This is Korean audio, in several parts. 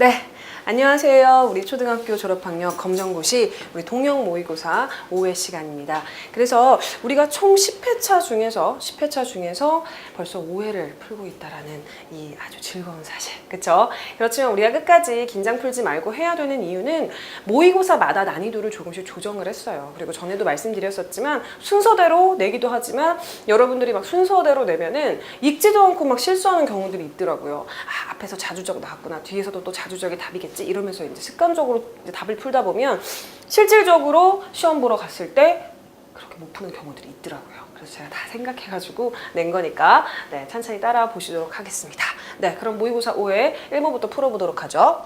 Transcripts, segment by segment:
네, 안녕하세요. 우리 초등학교 졸업학력 검정고시 우리 동영 모의고사 5회 시간입니다. 그래서 우리가 총 10회차 중에서 벌써 5회를 풀고 있다라는 이 아주 즐거운 사실, 그렇죠? 그렇지만 우리가 끝까지 긴장 풀지 말고 해야 되는 이유는 모의고사마다 난이도를 조금씩 조정을 했어요. 그리고 전에도 말씀드렸었지만 순서대로 내기도 하지만 여러분들이 막 순서대로 내면은 읽지도 않고 막 실수하는 경우들이 있더라고요. 아, 앞에서 자주적 나왔구나, 뒤에서도 또 자주적이 답이겠지 이러면서 이제 습관적으로 이제 답을 풀다 보면 실질적으로 시험 보러 갔을 때 그렇게 못 푸는 경우들이 있더라고요. 그래서 제가 다 생각해가지고 낸 거니까 네, 천천히 따라 보시도록 하겠습니다. 네, 그럼 모의고사 5회 1번부터 풀어보도록 하죠.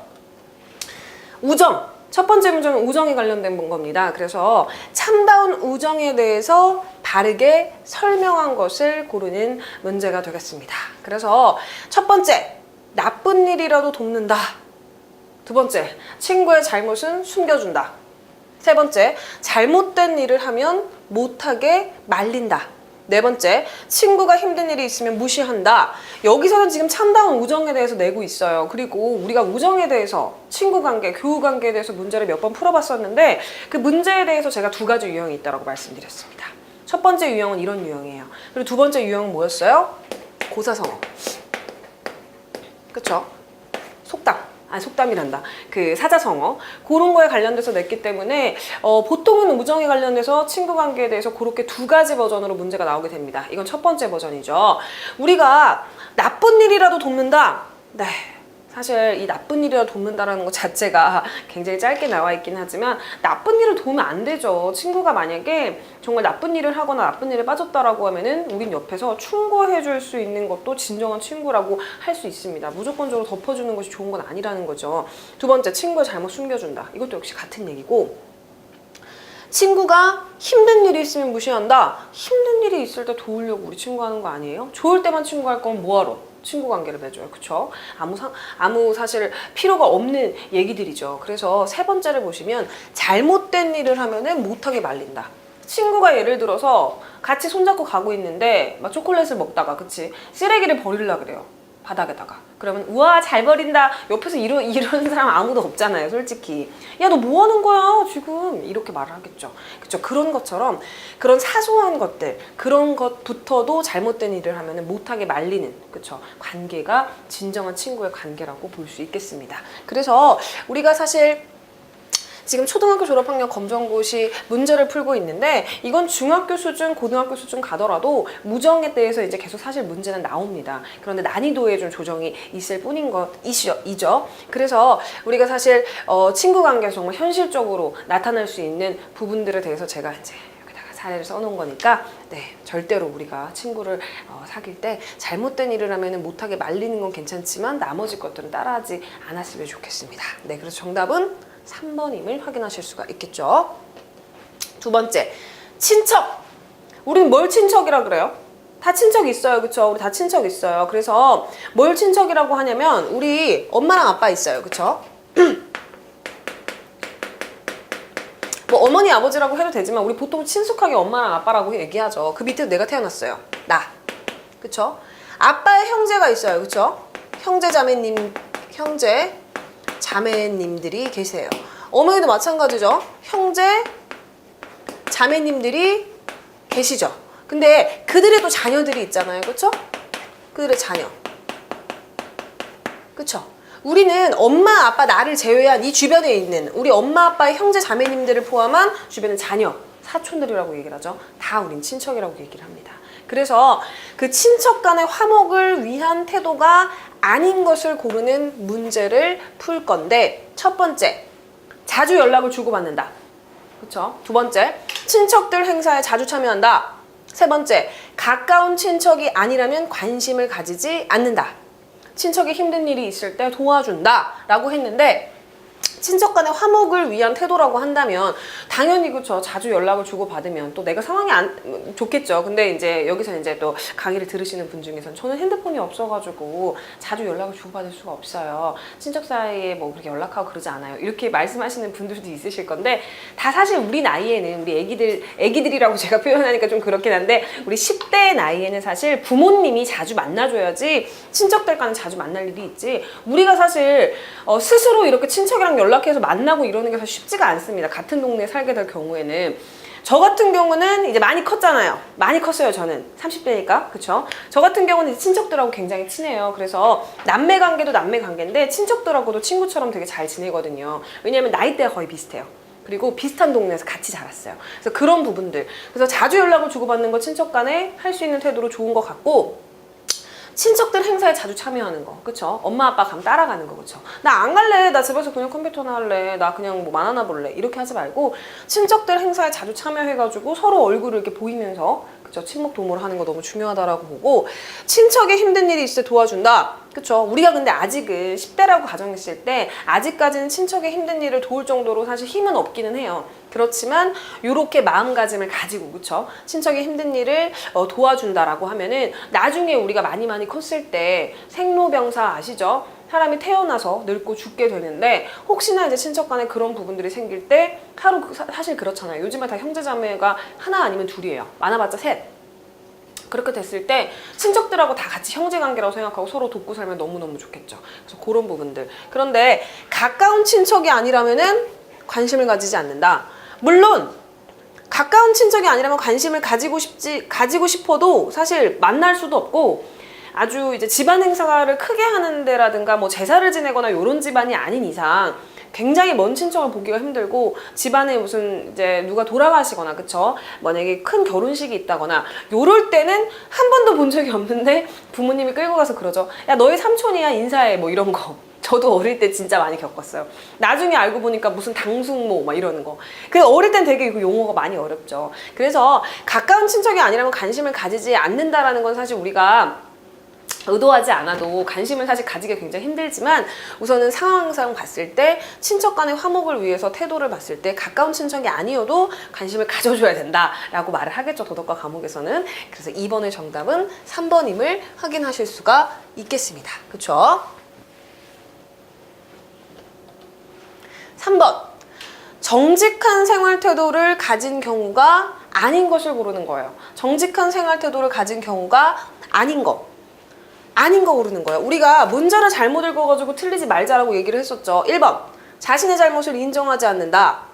우정. 첫 번째 문제는 우정에 관련된 겁니다. 그래서 참다운 우정에 대해서 바르게 설명한 것을 고르는 문제가 되겠습니다. 그래서 첫 번째, 나쁜 일이라도 돕는다. 두 번째, 친구의 잘못은 숨겨준다. 세 번째, 잘못된 일을 하면 못하게 말린다. 네 번째, 친구가 힘든 일이 있으면 무시한다. 여기서는 지금 참다운 우정에 대해서 내고 있어요. 그리고 우리가 우정에 대해서, 친구 관계, 교우 관계에 대해서 문제를 몇 번 풀어봤었는데 그 문제에 대해서 제가 두 가지 유형이 있다고 말씀드렸습니다. 첫 번째 유형은 이런 유형이에요. 그리고 두 번째 유형은 뭐였어요? 고사성어. 그쵸? 속담이란다. 그 사자성어. 그런 거에 관련돼서 냈기 때문에 보통은 우정에 관련돼서 친구 관계에 대해서 그렇게 두 가지 버전으로 문제가 나오게 됩니다. 이건 첫 번째 버전이죠. 우리가 나쁜 일이라도 돕는다. 네. 사실 이 나쁜 일이라도 돕는다라는 것 자체가 굉장히 짧게 나와 있긴 하지만 나쁜 일을 도우면 안 되죠. 친구가 만약에 정말 나쁜 일을 하거나 나쁜 일에 빠졌다라고 하면은 우린 옆에서 충고해 줄 수 있는 것도 진정한 친구라고 할 수 있습니다. 무조건적으로 덮어주는 것이 좋은 건 아니라는 거죠. 두 번째, 친구의 잘못 숨겨준다. 이것도 역시 같은 얘기고, 친구가 힘든 일이 있으면 무시한다. 힘든 일이 있을 때 도우려고 우리 친구 하는 거 아니에요? 좋을 때만 친구할 거면 뭐하러? 친구 관계를 맺어요. 그쵸? 아무 사실 필요가 없는 얘기들이죠. 그래서 세 번째를 보시면 잘못된 일을 하면은 못하게 말린다. 친구가 예를 들어서 같이 손잡고 가고 있는데 막 초콜릿을 먹다가 그치? 쓰레기를 버리려고 그래요. 바닥에다가. 그러면 우와 잘 버린다. 옆에서 이런 사람 아무도 없잖아요. 솔직히. 야 너 뭐 하는 거야 지금. 이렇게 말을 하겠죠. 그쵸? 그런 것처럼 그런 사소한 것들, 그런 것부터도 잘못된 일을 하면 못하게 말리는, 그쵸? 관계가 진정한 친구의 관계라고 볼 수 있겠습니다. 그래서 우리가 사실 지금 초등학교 졸업학력 검정고시 문제를 풀고 있는데 이건 중학교 수준, 고등학교 수준 가더라도 우정에 대해서 이제 계속 사실 문제는 나옵니다. 그런데 난이도에 좀 조정이 있을 뿐인 것이죠. 그래서 우리가 사실 친구 관계에서 정말 현실적으로 나타날 수 있는 부분들에 대해서 제가 이제 여기다가 사례를 써놓은 거니까 네, 절대로 우리가 친구를 사귈 때 잘못된 일을 하면 못하게 말리는 건 괜찮지만 나머지 것들은 따라하지 않았으면 좋겠습니다. 네, 그래서 정답은 3번임을 확인하실 수가 있겠죠. 두 번째, 친척. 우리는 뭘 친척이라 그래요? 다 친척 있어요. 그쵸? 우리 다 친척 있어요. 그래서 뭘 친척이라고 하냐면 우리 엄마랑 아빠 있어요. 그쵸? 뭐 어머니 아버지라고 해도 되지만 우리 보통 친숙하게 엄마랑 아빠라고 얘기하죠. 그 밑에 내가 태어났어요. 나. 그쵸? 아빠의 형제가 있어요. 그쵸? 자매님들이 계세요. 어머니도 마찬가지죠. 형제, 자매님들이 계시죠. 근데 그들의 또 자녀들이 있잖아요. 그쵸? 그들의 자녀. 그쵸? 우리는 엄마, 아빠, 나를 제외한 이 주변에 있는 우리 엄마, 아빠의 형제, 자매님들을 포함한 주변의 자녀, 사촌들이라고 얘기를 하죠. 다 우린 친척이라고 얘기를 합니다. 그래서 그 친척 간의 화목을 위한 태도가 아닌 것을 고르는 문제를 풀 건데, 첫 번째, 자주 연락을 주고받는다. 그쵸? 두 번째, 친척들 행사에 자주 참여한다. 세 번째, 가까운 친척이 아니라면 관심을 가지지 않는다. 친척이 힘든 일이 있을 때 도와준다 라고 했는데, 친척 간의 화목을 위한 태도라고 한다면 당연히 그렇죠. 자주 연락을 주고받으면 또 내가 상황이 안 좋겠죠. 근데 이제 여기서 이제 또 강의를 들으시는 분 중에서는 저는 핸드폰이 없어가지고 자주 연락을 주고받을 수가 없어요. 친척 사이에 뭐 그렇게 연락하고 그러지 않아요. 이렇게 말씀하시는 분들도 있으실 건데 다 사실 우리 나이에는 우리 애기들이라고 제가 표현하니까 좀 그렇긴 한데 우리 10대 10대의 나이에는 사실 부모님이 자주 만나줘야지 친척들과는 자주 만날 일이 있지, 우리가 사실 스스로 이렇게 친척이랑 연락해서 만나고 이러는 게 사실 쉽지가 않습니다. 같은 동네에 살게 될 경우에는. 저 같은 경우는 이제 많이 컸잖아요. 많이 컸어요, 저는. 30대니까. 그쵸? 저 같은 경우는 이제 친척들하고 굉장히 친해요. 그래서 남매 관계도 남매 관계인데 친척들하고도 친구처럼 되게 잘 지내거든요. 왜냐면 나이대가 거의 비슷해요. 그리고 비슷한 동네에서 같이 자랐어요. 그래서 그런 부분들. 그래서 자주 연락을 주고받는 거 친척 간에 할 수 있는 태도로 좋은 것 같고, 친척들 행사에 자주 참여하는 거, 그쵸? 엄마 아빠 가면 따라가는 거, 그쵸? 나 안 갈래, 나 집에서 그냥 컴퓨터나 할래, 나 그냥 뭐 만화나 볼래, 이렇게 하지 말고 친척들 행사에 자주 참여해가지고 서로 얼굴을 이렇게 보이면서, 그쵸? 친목 도모를 하는 거 너무 중요하다라고 보고, 친척에 힘든 일이 있을 때 도와준다, 그쵸? 우리가 근데 아직은 10대라고 가정했을 때 아직까지는 친척의 힘든 일을 도울 정도로 사실 힘은 없기는 해요. 그렇지만 이렇게 마음가짐을 가지고, 그쵸? 친척의 힘든 일을 도와준다라고 하면은 나중에 우리가 많이 컸을 때 생로병사 아시죠? 사람이 태어나서 늙고 죽게 되는데 혹시나 이제 친척 간에 그런 부분들이 생길 때 사실 그렇잖아요. 요즘에 다 형제자매가 하나 아니면 둘이에요. 많아봤자 셋. 그렇게 됐을 때 친척들하고 다 같이 형제관계라고 생각하고 서로 돕고 살면 너무너무 좋겠죠. 그래서 그런 부분들. 그런데 가까운 친척이 아니라면은 관심을 가지지 않는다. 물론 가까운 친척이 아니라면 관심을 가지고 싶어도 사실 만날 수도 없고, 아주 이제 집안 행사를 크게 하는 데라든가 뭐 제사를 지내거나 이런 집안이 아닌 이상 굉장히 먼 친척을 보기가 힘들고, 집안에 무슨 이제 누가 돌아가시거나, 그쵸? 만약에 큰 결혼식이 있다거나 요럴 때는 한 번도 본 적이 없는데 부모님이 끌고 가서 그러죠. 야, 너희 삼촌이야, 인사해, 뭐 이런 거. 저도 어릴 때 진짜 많이 겪었어요. 나중에 알고 보니까 무슨 당숙모 막 이러는 거. 그 어릴 땐 되게 그 용어가 많이 어렵죠. 그래서 가까운 친척이 아니라면 관심을 가지지 않는다라는 건 사실 우리가 의도하지 않아도 관심을 사실 가지기 굉장히 힘들지만, 우선은 상황상 봤을 때 친척 간의 화목을 위해서 태도를 봤을 때 가까운 친척이 아니어도 관심을 가져줘야 된다라고 말을 하겠죠, 도덕과 과목에서는. 그래서 2번의 정답은 3번임을 확인하실 수가 있겠습니다. 그쵸? 3번, 정직한 생활 태도를 가진 경우가 아닌 것을 고르는 거예요. 정직한 생활 태도를 가진 경우가 아닌 거 고르는 거예요. 우리가 문제를 잘못 읽어가지고 틀리지 말자라고 얘기를 했었죠. 1번, 자신의 잘못을 인정하지 않는다.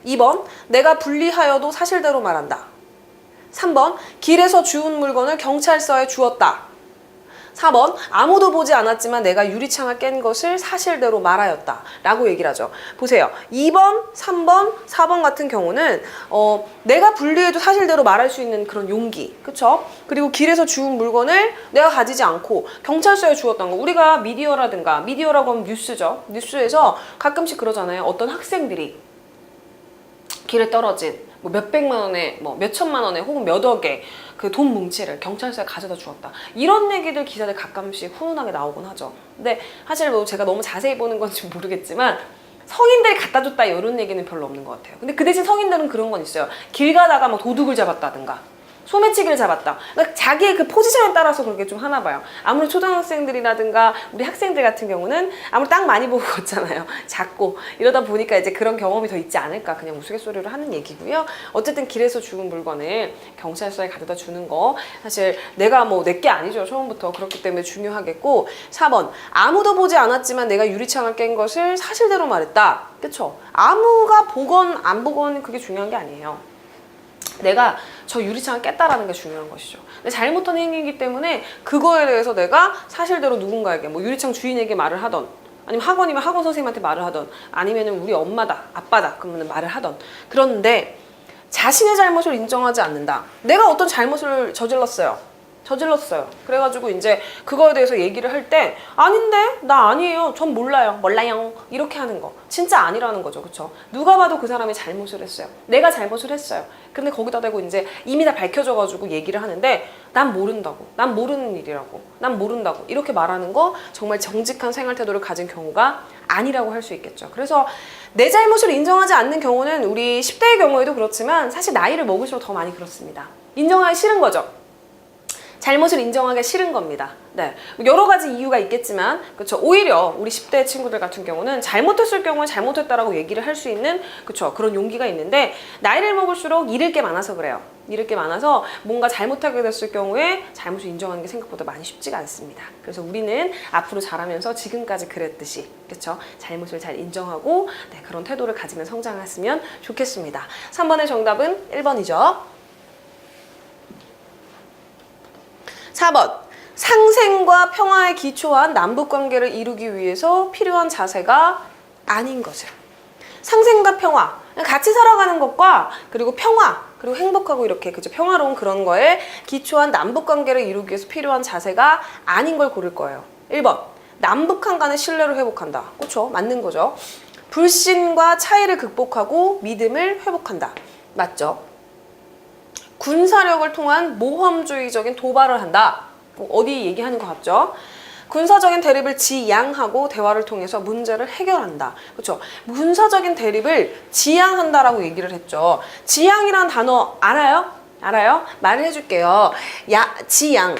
2번, 내가 불리하여도 사실대로 말한다. 3번, 길에서 주운 물건을 경찰서에 주었다. 4번, 아무도 보지 않았지만 내가 유리창을 깬 것을 사실대로 말하였다 라고 얘기를 하죠. 보세요. 2번, 3번, 4번 같은 경우는 내가 불리해도 사실대로 말할 수 있는 그런 용기, 그쵸? 그리고 길에서 주운 물건을 내가 가지지 않고 경찰서에 주었던 거. 우리가 미디어라고 하면 뉴스죠. 뉴스에서 가끔씩 그러잖아요. 어떤 학생들이 길에 떨어진 뭐 몇백만 원에, 뭐 몇천만 원에, 혹은 몇 억에 그 돈 뭉치를 경찰서에 가져다 주었다. 이런 얘기들 기사들 가끔씩 훈훈하게 나오곤 하죠. 근데 사실 뭐 제가 너무 자세히 보는 건지 모르겠지만 성인들이 갖다 줬다 이런 얘기는 별로 없는 것 같아요. 근데 그 대신 성인들은 그런 건 있어요. 길 가다가 막 도둑을 잡았다든가 소매치기를 잡았다. 그러니까 자기의 그 포지션에 따라서 그렇게 좀 하나 봐요. 아무리 초등학생들이라든가 우리 학생들 같은 경우는 아무리 땅 많이 보고 걷잖아요. 작고 이러다 보니까 이제 그런 경험이 더 있지 않을까, 그냥 우스갯소리로 하는 얘기고요. 어쨌든 길에서 죽은 물건을 경찰서에 가져다 주는 거 사실 내가 뭐 내게 아니죠, 처음부터. 그렇기 때문에 중요하겠고, 4번, 아무도 보지 않았지만 내가 유리창을 깬 것을 사실대로 말했다. 그쵸? 아무가 보건 안 보건 그게 중요한 게 아니에요. 내가 저 유리창을 깼다라는 게 중요한 것이죠. 근데 잘못한 행위이기 때문에 그거에 대해서 내가 사실대로 누군가에게, 뭐 유리창 주인에게 말을 하던, 아니면 학원이면 학원 선생님한테 말을 하던, 아니면 우리 엄마다, 아빠다 그러면 말을 하던. 그런데 자신의 잘못을 인정하지 않는다. 내가 어떤 잘못을 저질렀어요. 그래가지고 이제 그거에 대해서 얘기를 할 때 아닌데, 나 아니에요, 전 몰라요, 이렇게 하는 거 진짜 아니라는 거죠. 그쵸? 누가 봐도 그 사람이 잘못을 했어요. 내가 잘못을 했어요. 근데 거기다 대고 이제 이미 다 밝혀져가지고 얘기를 하는데 난 모른다고, 난 모르는 일이라고, 난 모른다고 이렇게 말하는 거 정말 정직한 생활 태도를 가진 경우가 아니라고 할 수 있겠죠. 그래서 내 잘못을 인정하지 않는 경우는 우리 10대의 경우에도 그렇지만 사실 나이를 먹을수록 더 많이 그렇습니다. 인정하기 싫은 거죠. 잘못을 인정하기 싫은 겁니다. 네, 여러 가지 이유가 있겠지만, 그렇죠. 오히려 우리 10대 친구들 같은 경우는 잘못했을 경우는 잘못했다라고 얘기를 할 수 있는, 그렇죠, 그런 용기가 있는데 나이를 먹을수록 잃을 게 많아서 그래요. 잃을 게 많아서 뭔가 잘못하게 됐을 경우에 잘못을 인정하는 게 생각보다 많이 쉽지가 않습니다. 그래서 우리는 앞으로 자라면서 지금까지 그랬듯이 그렇죠? 잘못을 잘 인정하고 네, 그런 태도를 가지면 성장했으면 좋겠습니다. 3번의 정답은 1번이죠. 4번. 상생과 평화에 기초한 남북관계를 이루기 위해서 필요한 자세가 아닌 것을. 상생과 평화, 같이 살아가는 것과 그리고 평화, 그리고 행복하고 이렇게 그죠? 평화로운 그런 거에 기초한 남북관계를 이루기 위해서 필요한 자세가 아닌 걸 고를 거예요. 1번, 남북한 간의 신뢰를 회복한다. 그렇죠? 맞는 거죠. 불신과 차이를 극복하고 믿음을 회복한다. 맞죠? 군사력을 통한 모험주의적인 도발을 한다. 어디 얘기하는 것 같죠? 군사적인 대립을 지양하고 대화를 통해서 문제를 해결한다. 그렇죠? 군사적인 대립을 지양한다라고 얘기를 했죠. 지양이란 단어 알아요? 알아요? 말을 해줄게요. 지양.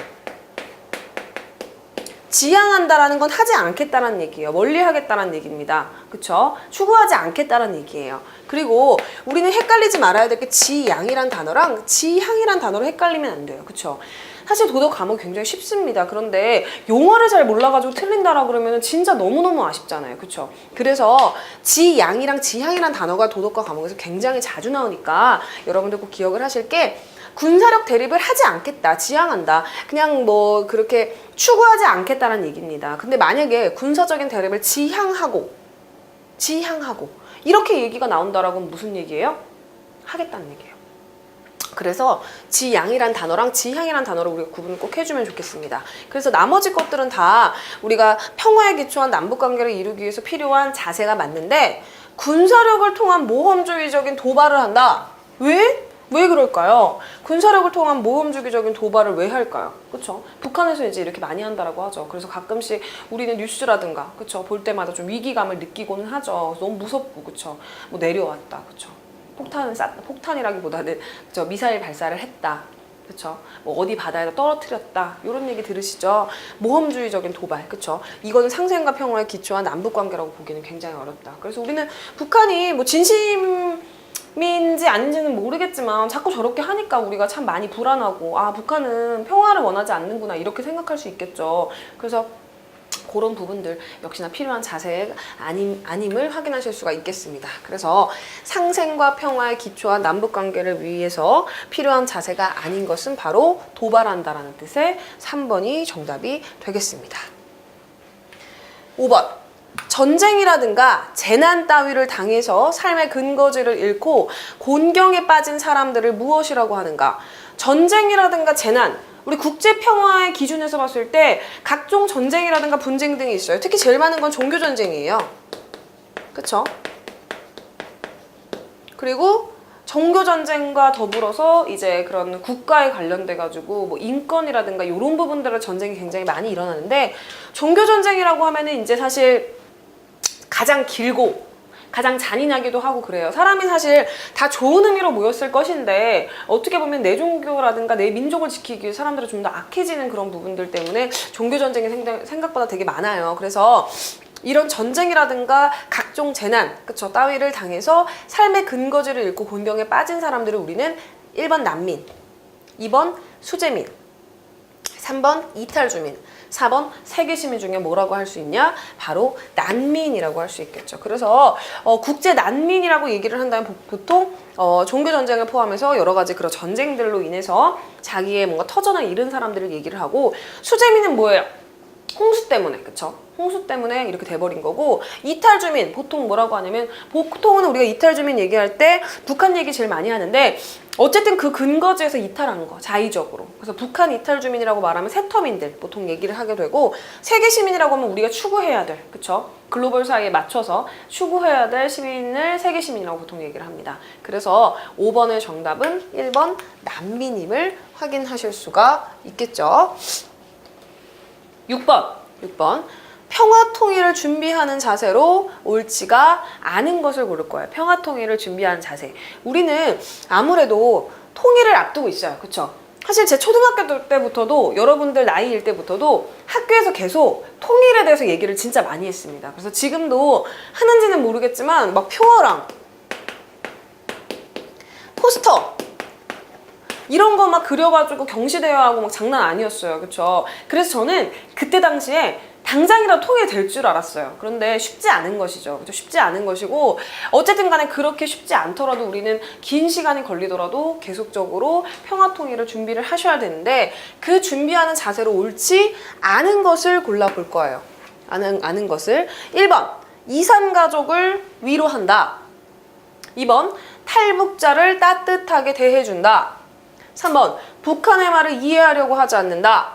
지양한다라는 건 하지 않겠다는 얘기예요. 멀리 하겠다는 얘기입니다. 그렇죠? 추구하지 않겠다는 얘기예요. 그리고 우리는 헷갈리지 말아야 될 게 지양이란 단어랑 지향이란 단어로 헷갈리면 안 돼요. 그렇죠? 사실 도덕 과목이 굉장히 쉽습니다. 그런데 용어를 잘 몰라가지고 틀린다라고 그러면 진짜 너무너무 아쉽잖아요. 그렇죠? 그래서 지양이랑 지향이란 단어가 도덕과 과목에서 굉장히 자주 나오니까 여러분들 꼭 기억을 하실 게 군사력 대립을 하지 않겠다, 지향한다. 그냥 뭐 그렇게 추구하지 않겠다는 얘기입니다. 근데 만약에 군사적인 대립을 지향하고 이렇게 얘기가 나온다라고 하면 무슨 얘기예요? 하겠다는 얘기예요. 그래서 지양이란 단어랑 지향이란 단어를 우리가 구분을 꼭 해주면 좋겠습니다. 그래서 나머지 것들은 다 우리가 평화에 기초한 남북관계를 이루기 위해서 필요한 자세가 맞는데 군사력을 통한 모험주의적인 도발을 한다. 왜? 왜 그럴까요? 군사력을 통한 모험주의적인 도발을 왜 할까요? 그렇죠? 북한에서 이제 이렇게 많이 한다라고 하죠. 그래서 가끔씩 우리는 뉴스라든가 그렇죠? 볼 때마다 좀 위기감을 느끼고는 하죠. 너무 무섭고 그렇죠? 뭐 내려왔다 그렇죠? 폭탄이라기보다는 그쵸? 미사일 발사를 했다. 그쵸? 뭐 어디 바다에다 떨어뜨렸다. 이런 얘기 들으시죠? 모험주의적인 도발. 그쵸? 이거는 상생과 평화에 기초한 남북관계라고 보기는 굉장히 어렵다. 그래서 우리는 북한이 뭐 진심인지 아닌지는 모르겠지만 자꾸 저렇게 하니까 우리가 참 많이 불안하고 아, 북한은 평화를 원하지 않는구나 이렇게 생각할 수 있겠죠. 그래서 그런 부분들 역시나 필요한 자세가 아님을 확인하실 수가 있겠습니다. 그래서 상생과 평화에 기초한 남북관계를 위해서 필요한 자세가 아닌 것은 바로 도발한다라는 뜻의 3번이 정답이 되겠습니다. 5번. 전쟁이라든가 재난 따위를 당해서 삶의 근거지를 잃고 곤경에 빠진 사람들을 무엇이라고 하는가? 전쟁이라든가 재난, 우리 국제평화의 기준에서 봤을 때 각종 전쟁이라든가 분쟁 등이 있어요. 특히 제일 많은 건 종교전쟁이에요. 그쵸? 그리고 종교전쟁과 더불어서 이제 그런 국가에 관련돼가지고 뭐 인권이라든가 이런 부분들의 전쟁이 굉장히 많이 일어나는데 종교전쟁이라고 하면은 이제 사실 가장 길고 가장 잔인하기도 하고 그래요. 사람이 사실 다 좋은 의미로 모였을 것인데 어떻게 보면 내 종교라든가 내 민족을 지키기 위해 사람들이 좀 더 악해지는 그런 부분들 때문에 종교전쟁이 생각보다 되게 많아요. 그래서 이런 전쟁이라든가 각종 재난, 그쵸, 따위를 당해서 삶의 근거지를 잃고 곤경에 빠진 사람들을 우리는 1번 난민, 2번 수재민, 3번 이탈주민, 4번 세계시민 중에 뭐라고 할 수 있냐? 바로 난민이라고 할 수 있겠죠. 그래서 국제 난민이라고 얘기를 한다면 보통 종교전쟁을 포함해서 여러 가지 그런 전쟁들로 인해서 자기의 뭔가 터전을 잃은 사람들을 얘기를 하고 수재민은 뭐예요? 홍수 때문에, 그쵸? 홍수 때문에 이렇게 돼버린 거고 이탈주민, 보통 뭐라고 하냐면 보통은 우리가 이탈주민 얘기할 때 북한 얘기 제일 많이 하는데 어쨌든 그 근거지에서 이탈한 거, 자의적으로. 그래서 북한 이탈주민이라고 말하면 세터민들 보통 얘기를 하게 되고 세계시민이라고 하면 우리가 추구해야 될, 그쵸? 글로벌 사회에 맞춰서 추구해야 될 시민을 세계시민이라고 보통 얘기를 합니다. 그래서 5번의 정답은 1번 난민임을 확인하실 수가 있겠죠. 6번. 평화 통일을 준비하는 자세로 옳지가 않은 것을 고를 거예요. 평화 통일을 준비하는 자세. 우리는 아무래도 통일을 앞두고 있어요. 그쵸? 사실 제 초등학교 때부터도 여러분들 나이일 때부터도 학교에서 계속 통일에 대해서 얘기를 진짜 많이 했습니다. 그래서 지금도 하는지는 모르겠지만 막 표어랑 포스터 이런 거 막 그려가지고 경시대회하고 막 장난 아니었어요. 그쵸? 그래서 저는 그때 당시에 당장이라도 통일이 될 줄 알았어요. 그런데 쉽지 않은 것이죠. 그죠? 쉽지 않은 것이고 어쨌든 간에 그렇게 쉽지 않더라도 우리는 긴 시간이 걸리더라도 계속적으로 평화 통일을 준비를 하셔야 되는데 그 준비하는 자세로 옳지 않은 것을 골라볼 거예요. 아는 것을 1번 이산 가족을 위로한다. 2번 탈북자를 따뜻하게 대해준다. 3번 북한의 말을 이해하려고 하지 않는다.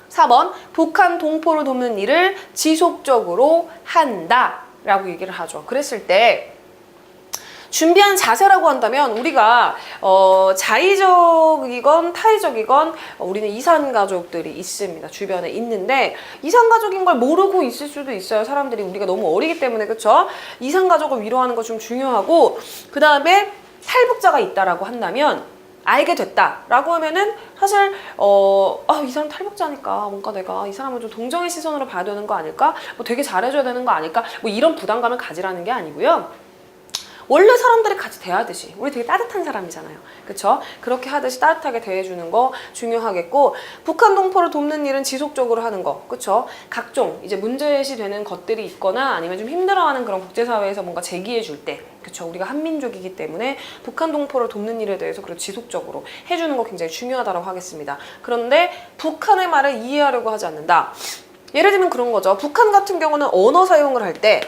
4번 북한 동포를 돕는 일을 지속적으로 한다 라고 얘기를 하죠. 그랬을 때 준비한 자세라고 한다면 우리가 자의적이건 타의적이건 우리는 이산가족들이 있습니다. 주변에 있는데 이산가족인 걸 모르고 있을 수도 있어요. 사람들이 우리가 너무 어리기 때문에. 그쵸? 이산가족을 위로하는 거 좀 중요하고 그 다음에 탈북자가 있다라고 한다면 알게 됐다라고 하면은 사실 이 사람 탈북자니까 뭔가 내가 이 사람을 좀 동정의 시선으로 봐야 되는 거 아닐까? 뭐 되게 잘해줘야 되는 거 아닐까? 뭐 이런 부담감을 가지라는 게 아니고요. 원래 사람들이 같이 대하듯이 우리 되게 따뜻한 사람이잖아요. 그쵸? 그렇게 하듯이 따뜻하게 대해주는 거 중요하겠고 북한 동포를 돕는 일은 지속적으로 하는 거. 그쵸? 각종 이제 문제시 되는 것들이 있거나 아니면 좀 힘들어하는 그런 국제사회에서 뭔가 제기해 줄 때 그쵸? 우리가 한민족이기 때문에 북한 동포를 돕는 일에 대해서 그래도 지속적으로 해주는 거 굉장히 중요하다고 하겠습니다. 그런데 북한의 말을 이해하려고 하지 않는다. 예를 들면 그런 거죠. 북한 같은 경우는 언어 사용을 할 때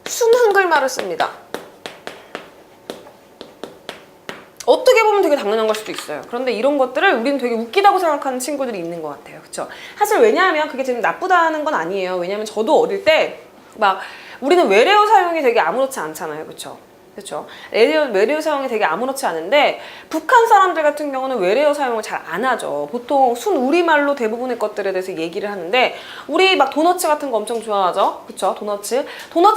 순한글말을 씁니다. 어떻게 보면 되게 당연한 걸 수도 있어요. 그런데 이런 것들을 우리는 되게 웃기다고 생각하는 친구들이 있는 것 같아요. 그쵸? 사실 왜냐하면 그게 지금 나쁘다는 건 아니에요. 왜냐하면 저도 어릴 때 막 우리는 외래어 사용이 되게 아무렇지 않잖아요. 그쵸? 그렇죠. 외래어 사용이 되게 아무렇지 않은데 북한 사람들 같은 경우는 외래어 사용을 잘 안 하죠. 보통 순우리말로 대부분의 것들에 대해서 얘기를 하는데 우리 막 도너츠 같은 거 엄청 좋아하죠. 그렇죠. 도너츠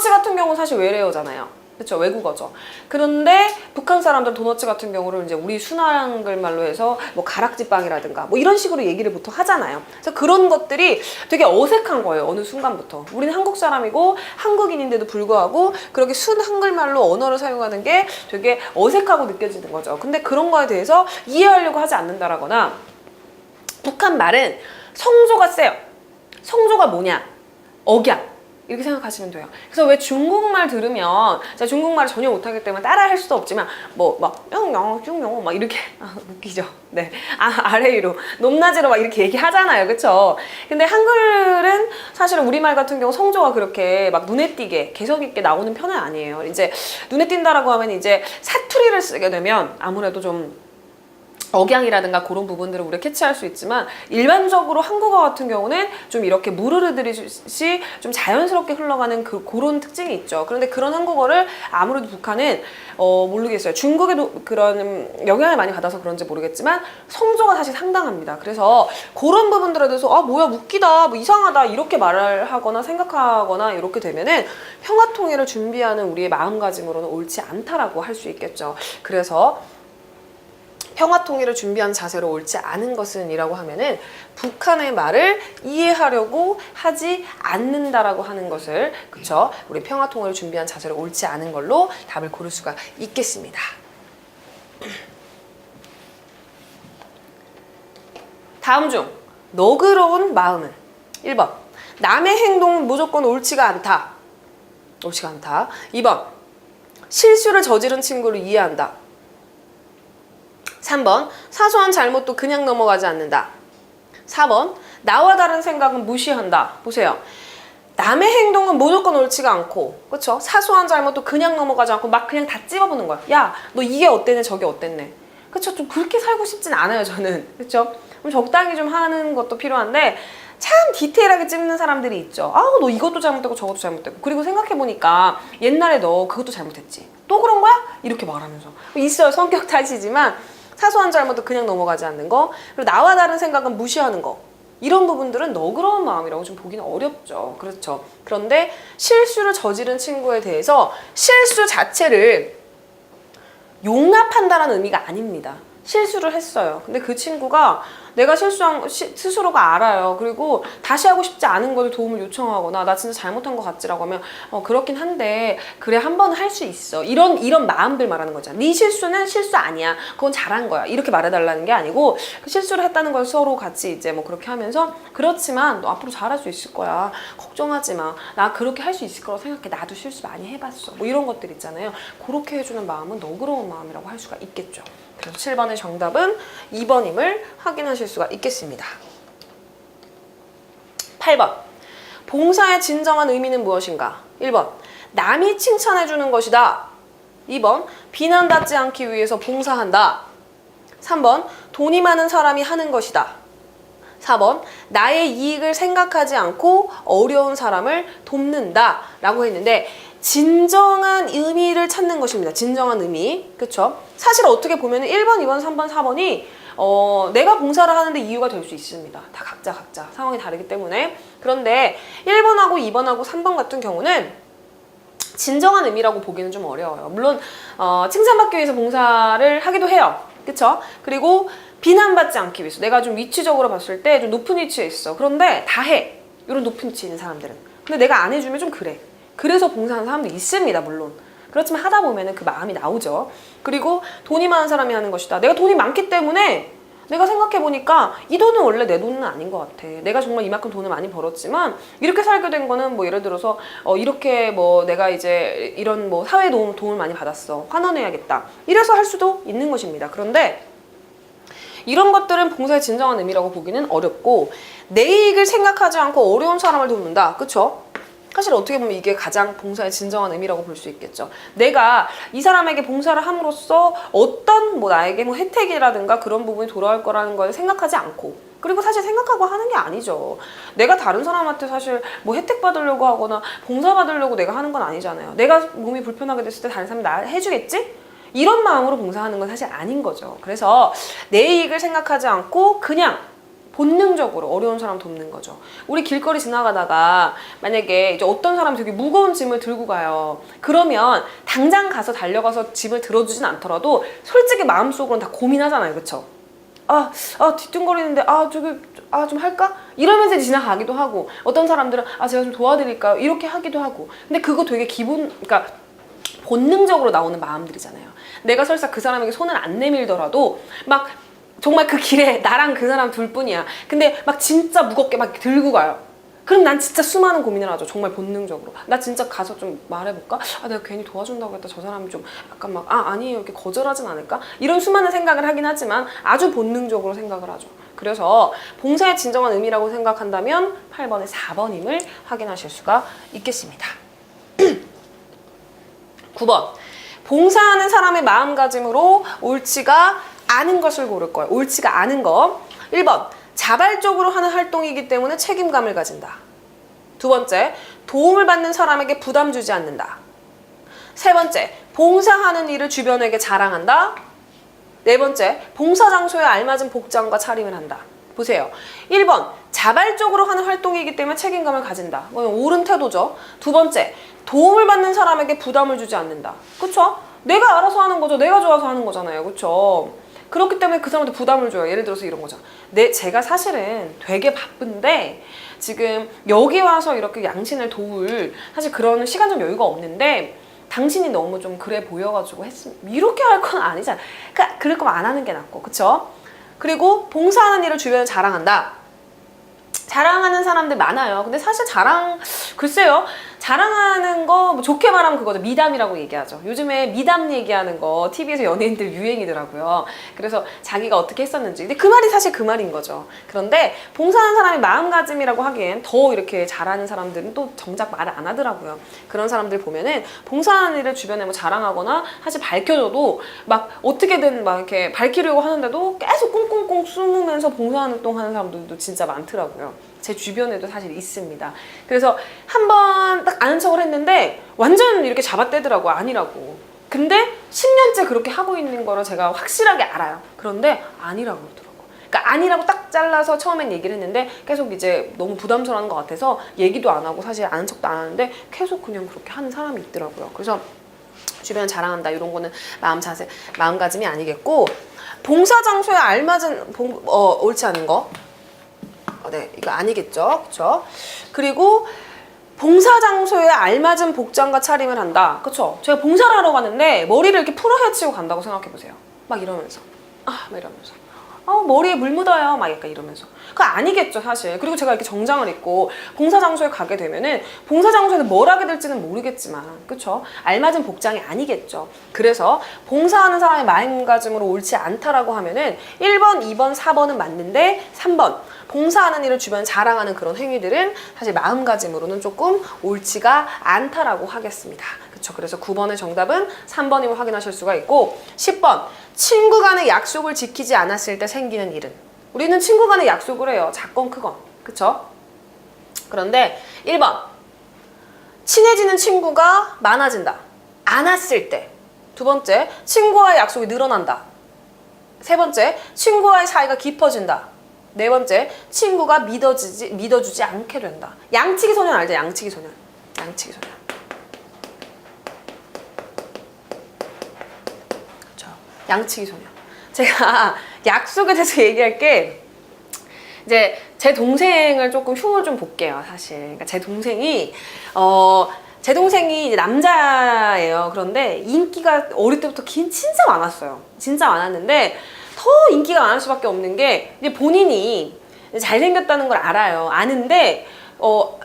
같은 경우는 사실 외래어잖아요. 그렇죠. 외국어죠. 그런데 북한 사람들 도너츠 같은 경우를 이제 우리 순한글 말로 해서 뭐 가락지빵이라든가 뭐 이런 식으로 얘기를 보통 하잖아요. 그래서 그런 것들이 되게 어색한 거예요. 어느 순간부터. 우리는 한국 사람이고 한국인인데도 불구하고 그렇게 순한글 말로 언어를 사용하는 게 되게 어색하고 느껴지는 거죠. 근데 그런 거에 대해서 이해하려고 하지 않는다라거나 북한 말은 성조가 세요. 성조가 뭐냐? 억양. 이렇게 생각하시면 돼요. 그래서 왜 중국말 들으면 제가 중국말을 전혀 못하기 때문에 따라 할 수도 없지만 뭐 막 영영 쭉 막 이렇게 웃기죠. 네. 아래 위로 높낮이로 막 이렇게 얘기하잖아요. 그쵸? 근데 한글은 사실은 우리말 같은 경우 성조가 그렇게 막 눈에 띄게 개성 있게 나오는 편은 아니에요. 이제 눈에 띈다라고 하면 이제 사투리를 쓰게 되면 아무래도 좀 억양이라든가 그런 부분들을 우리가 캐치할 수 있지만 일반적으로 한국어 같은 경우는 좀 이렇게 무르르듯이 좀 자연스럽게 흘러가는 그런 특징이 있죠. 그런데 그런 한국어를 아무래도 북한은 모르겠어요. 중국에도 그런 영향을 많이 받아서 그런지 모르겠지만 성조가 사실 상당합니다. 그래서 그런 부분들에 대해서 뭐야 웃기다 뭐 이상하다 이렇게 말을 하거나 생각하거나 이렇게 되면은 평화통일을 준비하는 우리의 마음가짐으로는 옳지 않다라고 할 수 있겠죠. 그래서 평화통일을 준비한 자세로 옳지 않은 것은 이라고 하면은 북한의 말을 이해하려고 하지 않는다라고 하는 것을 그쵸? 우리 평화통일을 준비한 자세로 옳지 않은 걸로 답을 고를 수가 있겠습니다. 다음 중 너그러운 마음은 1번 남의 행동은 무조건 옳지가 않다. 2번 실수를 저지른 친구를 이해한다. 3번 사소한 잘못도 그냥 넘어가지 않는다. 4번 나와 다른 생각은 무시한다. 보세요. 남의 행동은 무조건 옳지가 않고 그렇죠? 사소한 잘못도 그냥 넘어가지 않고 막 그냥 다 찝어보는 거야. 야, 너 이게 어땠네 저게 어땠네. 그렇죠? 좀 그렇게 살고 싶진 않아요 저는. 그렇죠? 적당히 좀 하는 것도 필요한데 참 디테일하게 찝는 사람들이 있죠. 너 이것도 잘못되고 저것도 잘못되고 그리고 생각해보니까 옛날에 너 그것도 잘못했지. 또 그런 거야? 이렇게 말하면서 있어요. 성격 탓이지만 사소한 잘못도 그냥 넘어가지 않는 거 그리고 나와 다른 생각은 무시하는 거 이런 부분들은 너그러운 마음이라고 좀 보기는 어렵죠. 그렇죠. 그런데 실수를 저지른 친구에 대해서 실수 자체를 용납한다는 의미가 아닙니다. 실수를 했어요. 근데 그 친구가 내가 실수한 스스로가 알아요. 그리고 다시 하고 싶지 않은 것을 도움을 요청하거나 나 진짜 잘못한 것 같지라고 하면 그렇긴 한데 그래 한 번은 할 수 있어. 이런 마음들 말하는 거잖아. 네 실수는 실수 아니야. 그건 잘한 거야. 이렇게 말해달라는 게 아니고 그 실수를 했다는 걸 서로 같이 이제 뭐 그렇게 하면서 그렇지만 너 앞으로 잘할 수 있을 거야. 걱정하지 마. 나 그렇게 할 수 있을 거라고 생각해. 나도 실수 많이 해봤어. 뭐 이런 것들 있잖아요. 그렇게 해주는 마음은 너그러운 마음이라고 할 수가 있겠죠. 그래서 7번의 정답은 2번임을 확인하실 수가 있겠습니다. 8번. 봉사의 진정한 의미는 무엇인가? 1번. 남이 칭찬해주는 것이다. 2번. 비난받지 않기 위해서 봉사한다. 3번. 돈이 많은 사람이 하는 것이다. 4번. 나의 이익을 생각하지 않고 어려운 사람을 돕는다. 라고 했는데 진정한 의미를 찾는 것입니다. 진정한 의미. 그쵸? 사실 어떻게 보면 1번, 2번, 3번, 4번이 내가 봉사를 하는데 이유가 될 수 있습니다. 다 각자 상황이 다르기 때문에. 그런데 1번하고 2번하고 3번 같은 경우는 진정한 의미라고 보기는 좀 어려워요. 물론 칭찬받기 위해서 봉사를 하기도 해요. 그쵸? 그리고 비난받지 않기 위해서 내가 좀 위치적으로 봤을 때 좀 높은 위치에 있어. 그런데 다 해. 이런 높은 위치에 있는 사람들은. 근데 내가 안 해주면 좀 그래. 그래서 봉사하는 사람도 있습니다. 물론. 그렇지만 하다 보면은 그 마음이 나오죠. 그리고 돈이 많은 사람이 하는 것이다. 내가 돈이 많기 때문에 내가 생각해보니까 이 돈은 원래 내 돈은 아닌 것 같아. 내가 정말 이만큼 돈을 많이 벌었지만 이렇게 살게 된 거는 뭐 예를 들어서 이렇게 뭐 내가 이제 이런 뭐 사회 도움을 많이 받았어. 환원해야겠다. 이래서 할 수도 있는 것입니다. 그런데 이런 것들은 봉사의 진정한 의미라고 보기는 어렵고 내 이익을 생각하지 않고 어려운 사람을 돕는다. 그쵸? 사실 어떻게 보면 이게 가장 봉사의 진정한 의미라고 볼 수 있겠죠. 내가 이 사람에게 봉사를 함으로써 어떤 뭐 나에게 뭐 혜택이라든가 그런 부분이 돌아올 거라는 걸 생각하지 않고 그리고 사실 생각하고 하는 게 아니죠. 내가 다른 사람한테 사실 뭐 혜택 받으려고 하거나 봉사 받으려고 내가 하는 건 아니잖아요. 내가 몸이 불편하게 됐을 때 다른 사람이 나 해주겠지? 이런 마음으로 봉사하는 건 사실 아닌 거죠. 그래서 내 이익을 생각하지 않고 그냥 본능적으로 어려운 사람 돕는 거죠. 우리 길거리 지나가다가 만약에 이제 어떤 사람이 되게 무거운 짐을 들고 가요. 그러면 당장 가서 달려가서 짐을 들어주진 않더라도 솔직히 마음속으로는 다 고민하잖아요. 그쵸? 뒤뚱거리는데 좀 할까? 이러면서 지나가기도 하고 어떤 사람들은 제가 좀 도와드릴까요? 이렇게 하기도 하고 근데 그거 되게 그러니까 본능적으로 나오는 마음들이잖아요. 내가 설사 그 사람에게 손을 안 내밀더라도 막 정말 그 길에 나랑 그 사람 둘뿐이야. 근데 막 진짜 무겁게 막 들고 가요. 그럼 난 진짜 수많은 고민을 하죠. 정말 본능적으로. 나 진짜 가서 좀 말해볼까? 내가 괜히 도와준다고 했다. 저 사람이 좀 약간 막 아니에요. 이렇게 거절하진 않을까? 이런 수많은 생각을 하긴 하지만 아주 본능적으로 생각을 하죠. 그래서 봉사의 진정한 의미라고 생각한다면 8번의 4번임을 확인하실 수가 있겠습니다. 9번. 봉사하는 사람의 마음가짐으로 옳지가 않은 것을 고를 거예요. 옳지가 않은 거. 1번. 자발적으로 하는 활동이기 때문에 책임감을 가진다. 2번째. 도움을 받는 사람에게 부담 주지 않는다. 3번째. 봉사하는 일을 주변에게 자랑한다. 4번째. 봉사 장소에 알맞은 복장과 차림을 한다. 보세요. 1번. 자발적으로 하는 활동이기 때문에 책임감을 가진다. 옳은 태도죠. 2번째. 도움을 받는 사람에게 부담을 주지 않는다. 그쵸? 내가 알아서 하는 거죠. 내가 좋아서 하는 거잖아요. 그쵸? 그렇기 때문에 그 사람한테 부담을 줘요. 예를 들어서 이런 거죠. 제가 사실은 되게 바쁜데 지금 여기 와서 이렇게 양신을 도울 사실 그런 시간적 여유가 없는데 당신이 너무 좀 그래 보여가지고 했으면 이렇게 할 건 아니잖아. 그러니까 그럴 거면 안 하는 게 낫고. 그쵸? 그리고 봉사하는 일을 주변에 자랑한다. 자랑하는 사람들 많아요. 근데 사실 글쎄요. 자랑하는 거 좋게 말하면 그거죠. 미담이라고 얘기하죠. 요즘에 미담 얘기하는 거 TV에서 연예인들 유행이더라고요. 그래서 자기가 어떻게 했었는지. 근데 그 말이 사실 그 말인 거죠. 그런데 봉사하는 사람이 마음가짐이라고 하기엔 더 이렇게 잘하는 사람들은 또 정작 말을 안 하더라고요. 그런 사람들 보면은 봉사하는 일을 주변에 뭐 자랑하거나 사실 밝혀줘도 막 어떻게든 막 이렇게 밝히려고 하는데도 계속 꽁꽁꽁 숨으면서 봉사활동하는 사람들도 진짜 많더라고요. 제 주변에도 사실 있습니다. 그래서 한번 딱 아는 척을 했는데 완전 이렇게 잡아떼더라고. 아니라고. 근데 10년째 그렇게 하고 있는 거를 제가 확실하게 알아요. 그런데 아니라고 그러더라고. 그러니까 아니라고 딱 잘라서 처음엔 얘기를 했는데 계속 이제 너무 부담스러운 것 같아서 얘기도 안 하고 사실 아는 척도 안 하는데 계속 그냥 그렇게 하는 사람이 있더라고요. 그래서 주변 자랑한다 이런 거는 마음가짐이 아니겠고, 봉사 장소에 알맞은 옳지 않은 거, 네, 이거 아니겠죠, 그렇죠? 그리고 봉사 장소에 알맞은 복장과 차림을 한다, 그렇죠? 제가 봉사를 하러 갔는데 머리를 이렇게 풀어헤치고 간다고 생각해 보세요. 막 이러면서 막 이러면서 머리에 물 묻어요 막 약간 이러면서. 그거 아니겠죠 사실. 그리고 제가 이렇게 정장을 입고 봉사장소에 가게 되면은 봉사장소에서 뭘 하게 될지는 모르겠지만, 그쵸? 알맞은 복장이 아니겠죠. 그래서 봉사하는 사람의 마음가짐으로 옳지 않다라고 하면은 1번, 2번, 4번은 맞는데 3번 봉사하는 일을 주변 자랑하는 그런 행위들은 사실 마음가짐으로는 조금 옳지가 않다라고 하겠습니다. 그쵸? 그래서 9번의 정답은 3번임을 확인하실 수가 있고, 10번 친구 간의 약속을 지키지 않았을 때 생기는 일은, 우리는 친구 간의 약속을 해요. 작건 크건. 그쵸? 그런데 1번 친해지는 친구가 많아진다. 않았을 때. 두 번째, 친구와의 약속이 늘어난다. 세 번째, 친구와의 사이가 깊어진다. 네 번째, 친구가 믿어주지 않게 된다. 양치기 소년 알죠? 양치기 소년. 양치기 소년. 그렇죠. 양치기 소년. 제가 약속에 대해서 얘기할 게, 이제 제 동생을 조금 흉을 좀 볼게요, 사실. 그러니까 제 동생이 이제 남자예요. 그런데 인기가 어릴 때부터 진짜 많았어요. 진짜 많았는데 더 인기가 많을 수밖에 없는 게, 이제 본인이 잘생겼다는 걸 알아요. 아는데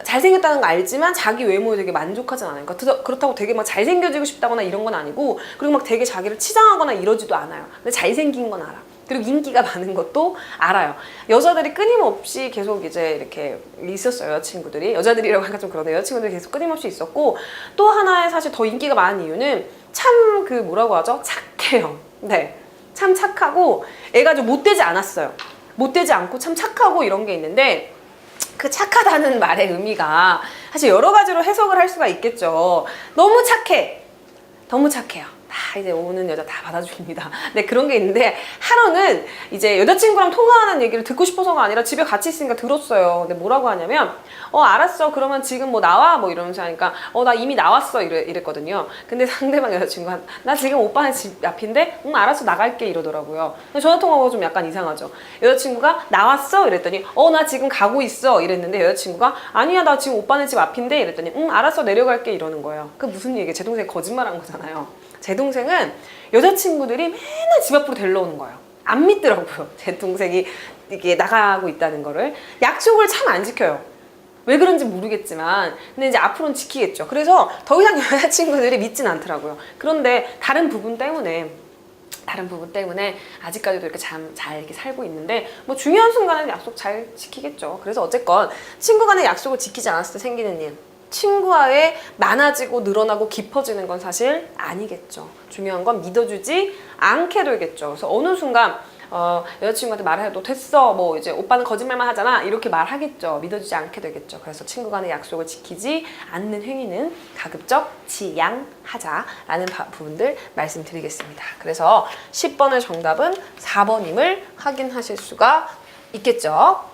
잘생겼다는 거 알지만 자기 외모에 되게 만족하진 않아요. 그러니까 그렇다고 되게 막 잘생겨지고 싶다거나 이런 건 아니고, 그리고 막 되게 자기를 치장하거나 이러지도 않아요. 근데 잘생긴 건 알아. 그리고 인기가 많은 것도 알아요. 여자들이 끊임없이 계속 이제 이렇게 있었어요, 여자친구들이. 여자들이라고 하니까 좀 그러네요. 여자친구들이 계속 끊임없이 있었고, 또 하나의 사실 더 인기가 많은 이유는 참 뭐라고 하죠? 착해요. 네. 참 착하고 애가 좀 못되지 않았어요. 못되지 않고 참 착하고 이런 게 있는데, 그 착하다는 말의 의미가 사실 여러 가지로 해석을 할 수가 있겠죠. 너무 착해. 너무 착해요. 다 이제 오는 여자 다 받아줍니다. 네, 그런 게 있는데, 하루는 이제 여자친구랑 통화하는 얘기를 듣고 싶어서가 아니라 집에 같이 있으니까 들었어요. 근데 뭐라고 하냐면, 알았어. 그러면 지금 뭐 나와? 뭐 이러면서 하니까, 나 이미 나왔어. 이랬거든요. 근데 상대방 여자친구가, 나 지금 오빠네 집 앞인데, 알았어. 나갈게. 이러더라고요. 전화통화가 좀 약간 이상하죠. 여자친구가 나왔어? 이랬더니, 나 지금 가고 있어. 이랬는데 여자친구가, 아니야. 나 지금 오빠네 집 앞인데? 이랬더니, 알았어. 내려갈게. 이러는 거예요. 그 무슨 얘기예요? 제 동생이 거짓말한 거잖아요. 제 동생은 여자친구들이 맨날 집 앞으로 데리러 오는 거예요. 안 믿더라고요. 제 동생이 이게 나가고 있다는 거를. 약속을 참 안 지켜요. 왜 그런지 모르겠지만, 근데 이제 앞으로는 지키겠죠. 그래서 더 이상 여자친구들이 믿진 않더라고요. 그런데 다른 부분 때문에 아직까지도 이렇게 잘 이렇게 살고 있는데, 뭐 중요한 순간에는 약속 잘 지키겠죠. 그래서 어쨌건 친구 간의 약속을 지키지 않았을 때 생기는 일, 친구와의 많아지고 늘어나고 깊어지는 건 사실 아니겠죠. 중요한 건 믿어주지 않게 되겠죠. 그래서 어느 순간 여자친구한테 말해도 됐어, 뭐 이제 오빠는 거짓말만 하잖아, 이렇게 말하겠죠. 믿어주지 않게 되겠죠. 그래서 친구 간의 약속을 지키지 않는 행위는 가급적 지양하자라는 부분들 말씀드리겠습니다. 그래서 10번의 정답은 4번임을 확인하실 수가 있겠죠.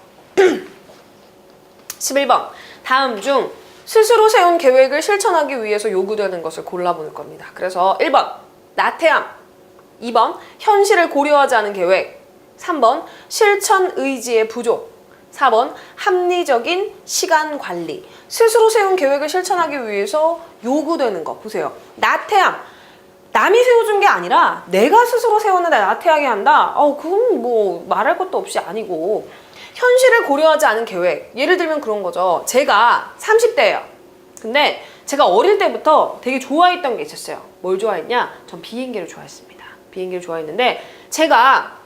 11번, 다음 중 스스로 세운 계획을 실천하기 위해서 요구되는 것을 골라보는 겁니다. 그래서 1번, 나태함. 2번, 현실을 고려하지 않은 계획. 3번, 실천 의지의 부족. 4번, 합리적인 시간 관리. 스스로 세운 계획을 실천하기 위해서 요구되는 것. 보세요. 나태함. 남이 세워준 게 아니라 내가 스스로 세웠는데 나태하게 한다? 그건 뭐 말할 것도 없이 아니고. 현실을 고려하지 않은 계획. 예를 들면 그런 거죠. 제가 30대예요. 근데 제가 어릴 때부터 되게 좋아했던 게 있었어요. 뭘 좋아했냐? 전 비행기를 좋아했습니다. 비행기를 좋아했는데, 제가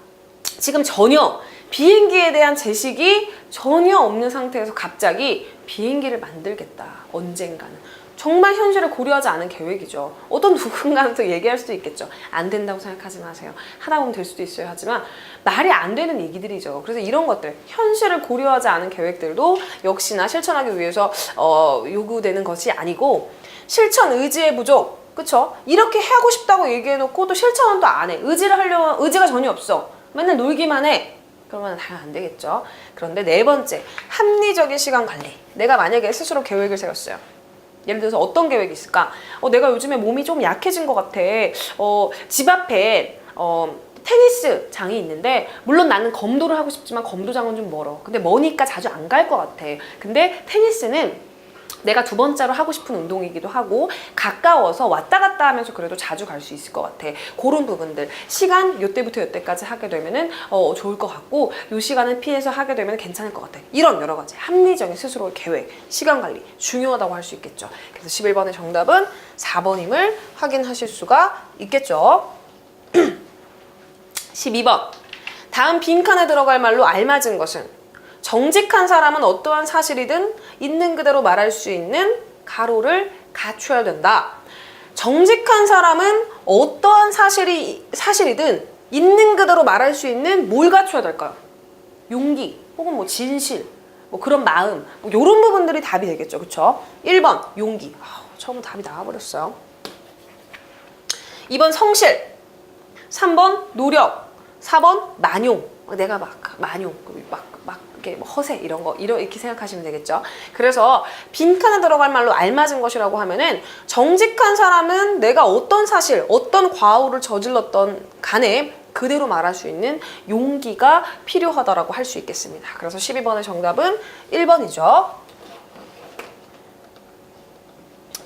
지금 전혀 비행기에 대한 지식이 전혀 없는 상태에서 갑자기 비행기를 만들겠다. 언젠가는. 정말 현실을 고려하지 않은 계획이죠. 어떤 누군가는 또 얘기할 수도 있겠죠. 안 된다고 생각하지 마세요. 하다 보면 될 수도 있어요. 하지만 말이 안 되는 얘기들이죠. 그래서 이런 것들, 현실을 고려하지 않은 계획들도 역시나 실천하기 위해서 요구되는 것이 아니고, 실천 의지의 부족. 그쵸? 이렇게 하고 싶다고 얘기해놓고 또 실천은 또 안 해. 의지가 전혀 없어. 맨날 놀기만 해. 그러면 당연히 안 되겠죠. 그런데 네 번째, 합리적인 시간 관리. 내가 만약에 스스로 계획을 세웠어요. 예를 들어서 어떤 계획이 있을까? 내가 요즘에 몸이 좀 약해진 것 같아. 집 앞에 테니스 장이 있는데 물론 나는 검도를 하고 싶지만 검도장은 좀 멀어. 근데 머니까 자주 안 갈 것 같아. 근데 테니스는 내가 두 번째로 하고 싶은 운동이기도 하고 가까워서 왔다 갔다 하면서 그래도 자주 갈 수 있을 것 같아. 그런 부분들 시간 요때부터 요때까지 하게 되면은 좋을 것 같고 요 시간을 피해서 하게 되면 괜찮을 것 같아. 이런 여러 가지 합리적인 스스로의 계획, 시간 관리 중요하다고 할 수 있겠죠. 그래서 11번의 정답은 4번임을 확인하실 수가 있겠죠. 12번 다음 빈칸에 들어갈 말로 알맞은 것은 정직한 사람은 어떠한 사실이든 있는 그대로 말할 수 있는 가로를 갖춰야 된다. 정직한 사람은 어떠한 사실이든 있는 그대로 말할 수 있는 뭘 갖춰야 될까요? 용기 혹은 뭐 진실 뭐 그런 마음 뭐 이런 부분들이 답이 되겠죠. 그쵸? 1번 용기. 처음 답이 나와버렸어요. 2번 성실, 3번 노력, 4번 만용. 내가 막 만용 막 이렇게 뭐 허세 이런 거 이렇게 생각하시면 되겠죠. 그래서 빈칸에 들어갈 말로 알맞은 것이라고 하면은 정직한 사람은 내가 어떤 사실, 어떤 과오를 저질렀던 간에 그대로 말할 수 있는 용기가 필요하다라고 할 수 있겠습니다. 그래서 12번의 정답은 1번이죠.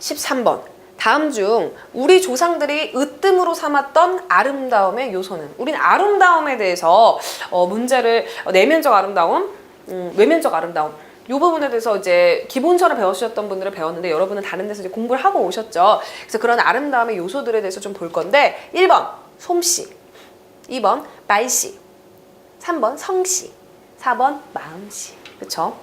13번. 다음 중 우리 조상들이 으뜸으로 삼았던 아름다움의 요소는? 우린 아름다움에 대해서 문제를 내면적 아름다움, 외면적 아름다움 이 부분에 대해서 이제 기본서를 배우셨던 분들은 배웠는데 여러분은 다른 데서 이제 공부를 하고 오셨죠. 그래서 그런 아름다움의 요소들에 대해서 좀 볼 건데 1번 솜씨, 2번 말씨, 3번 성씨, 4번 마음씨. 그쵸?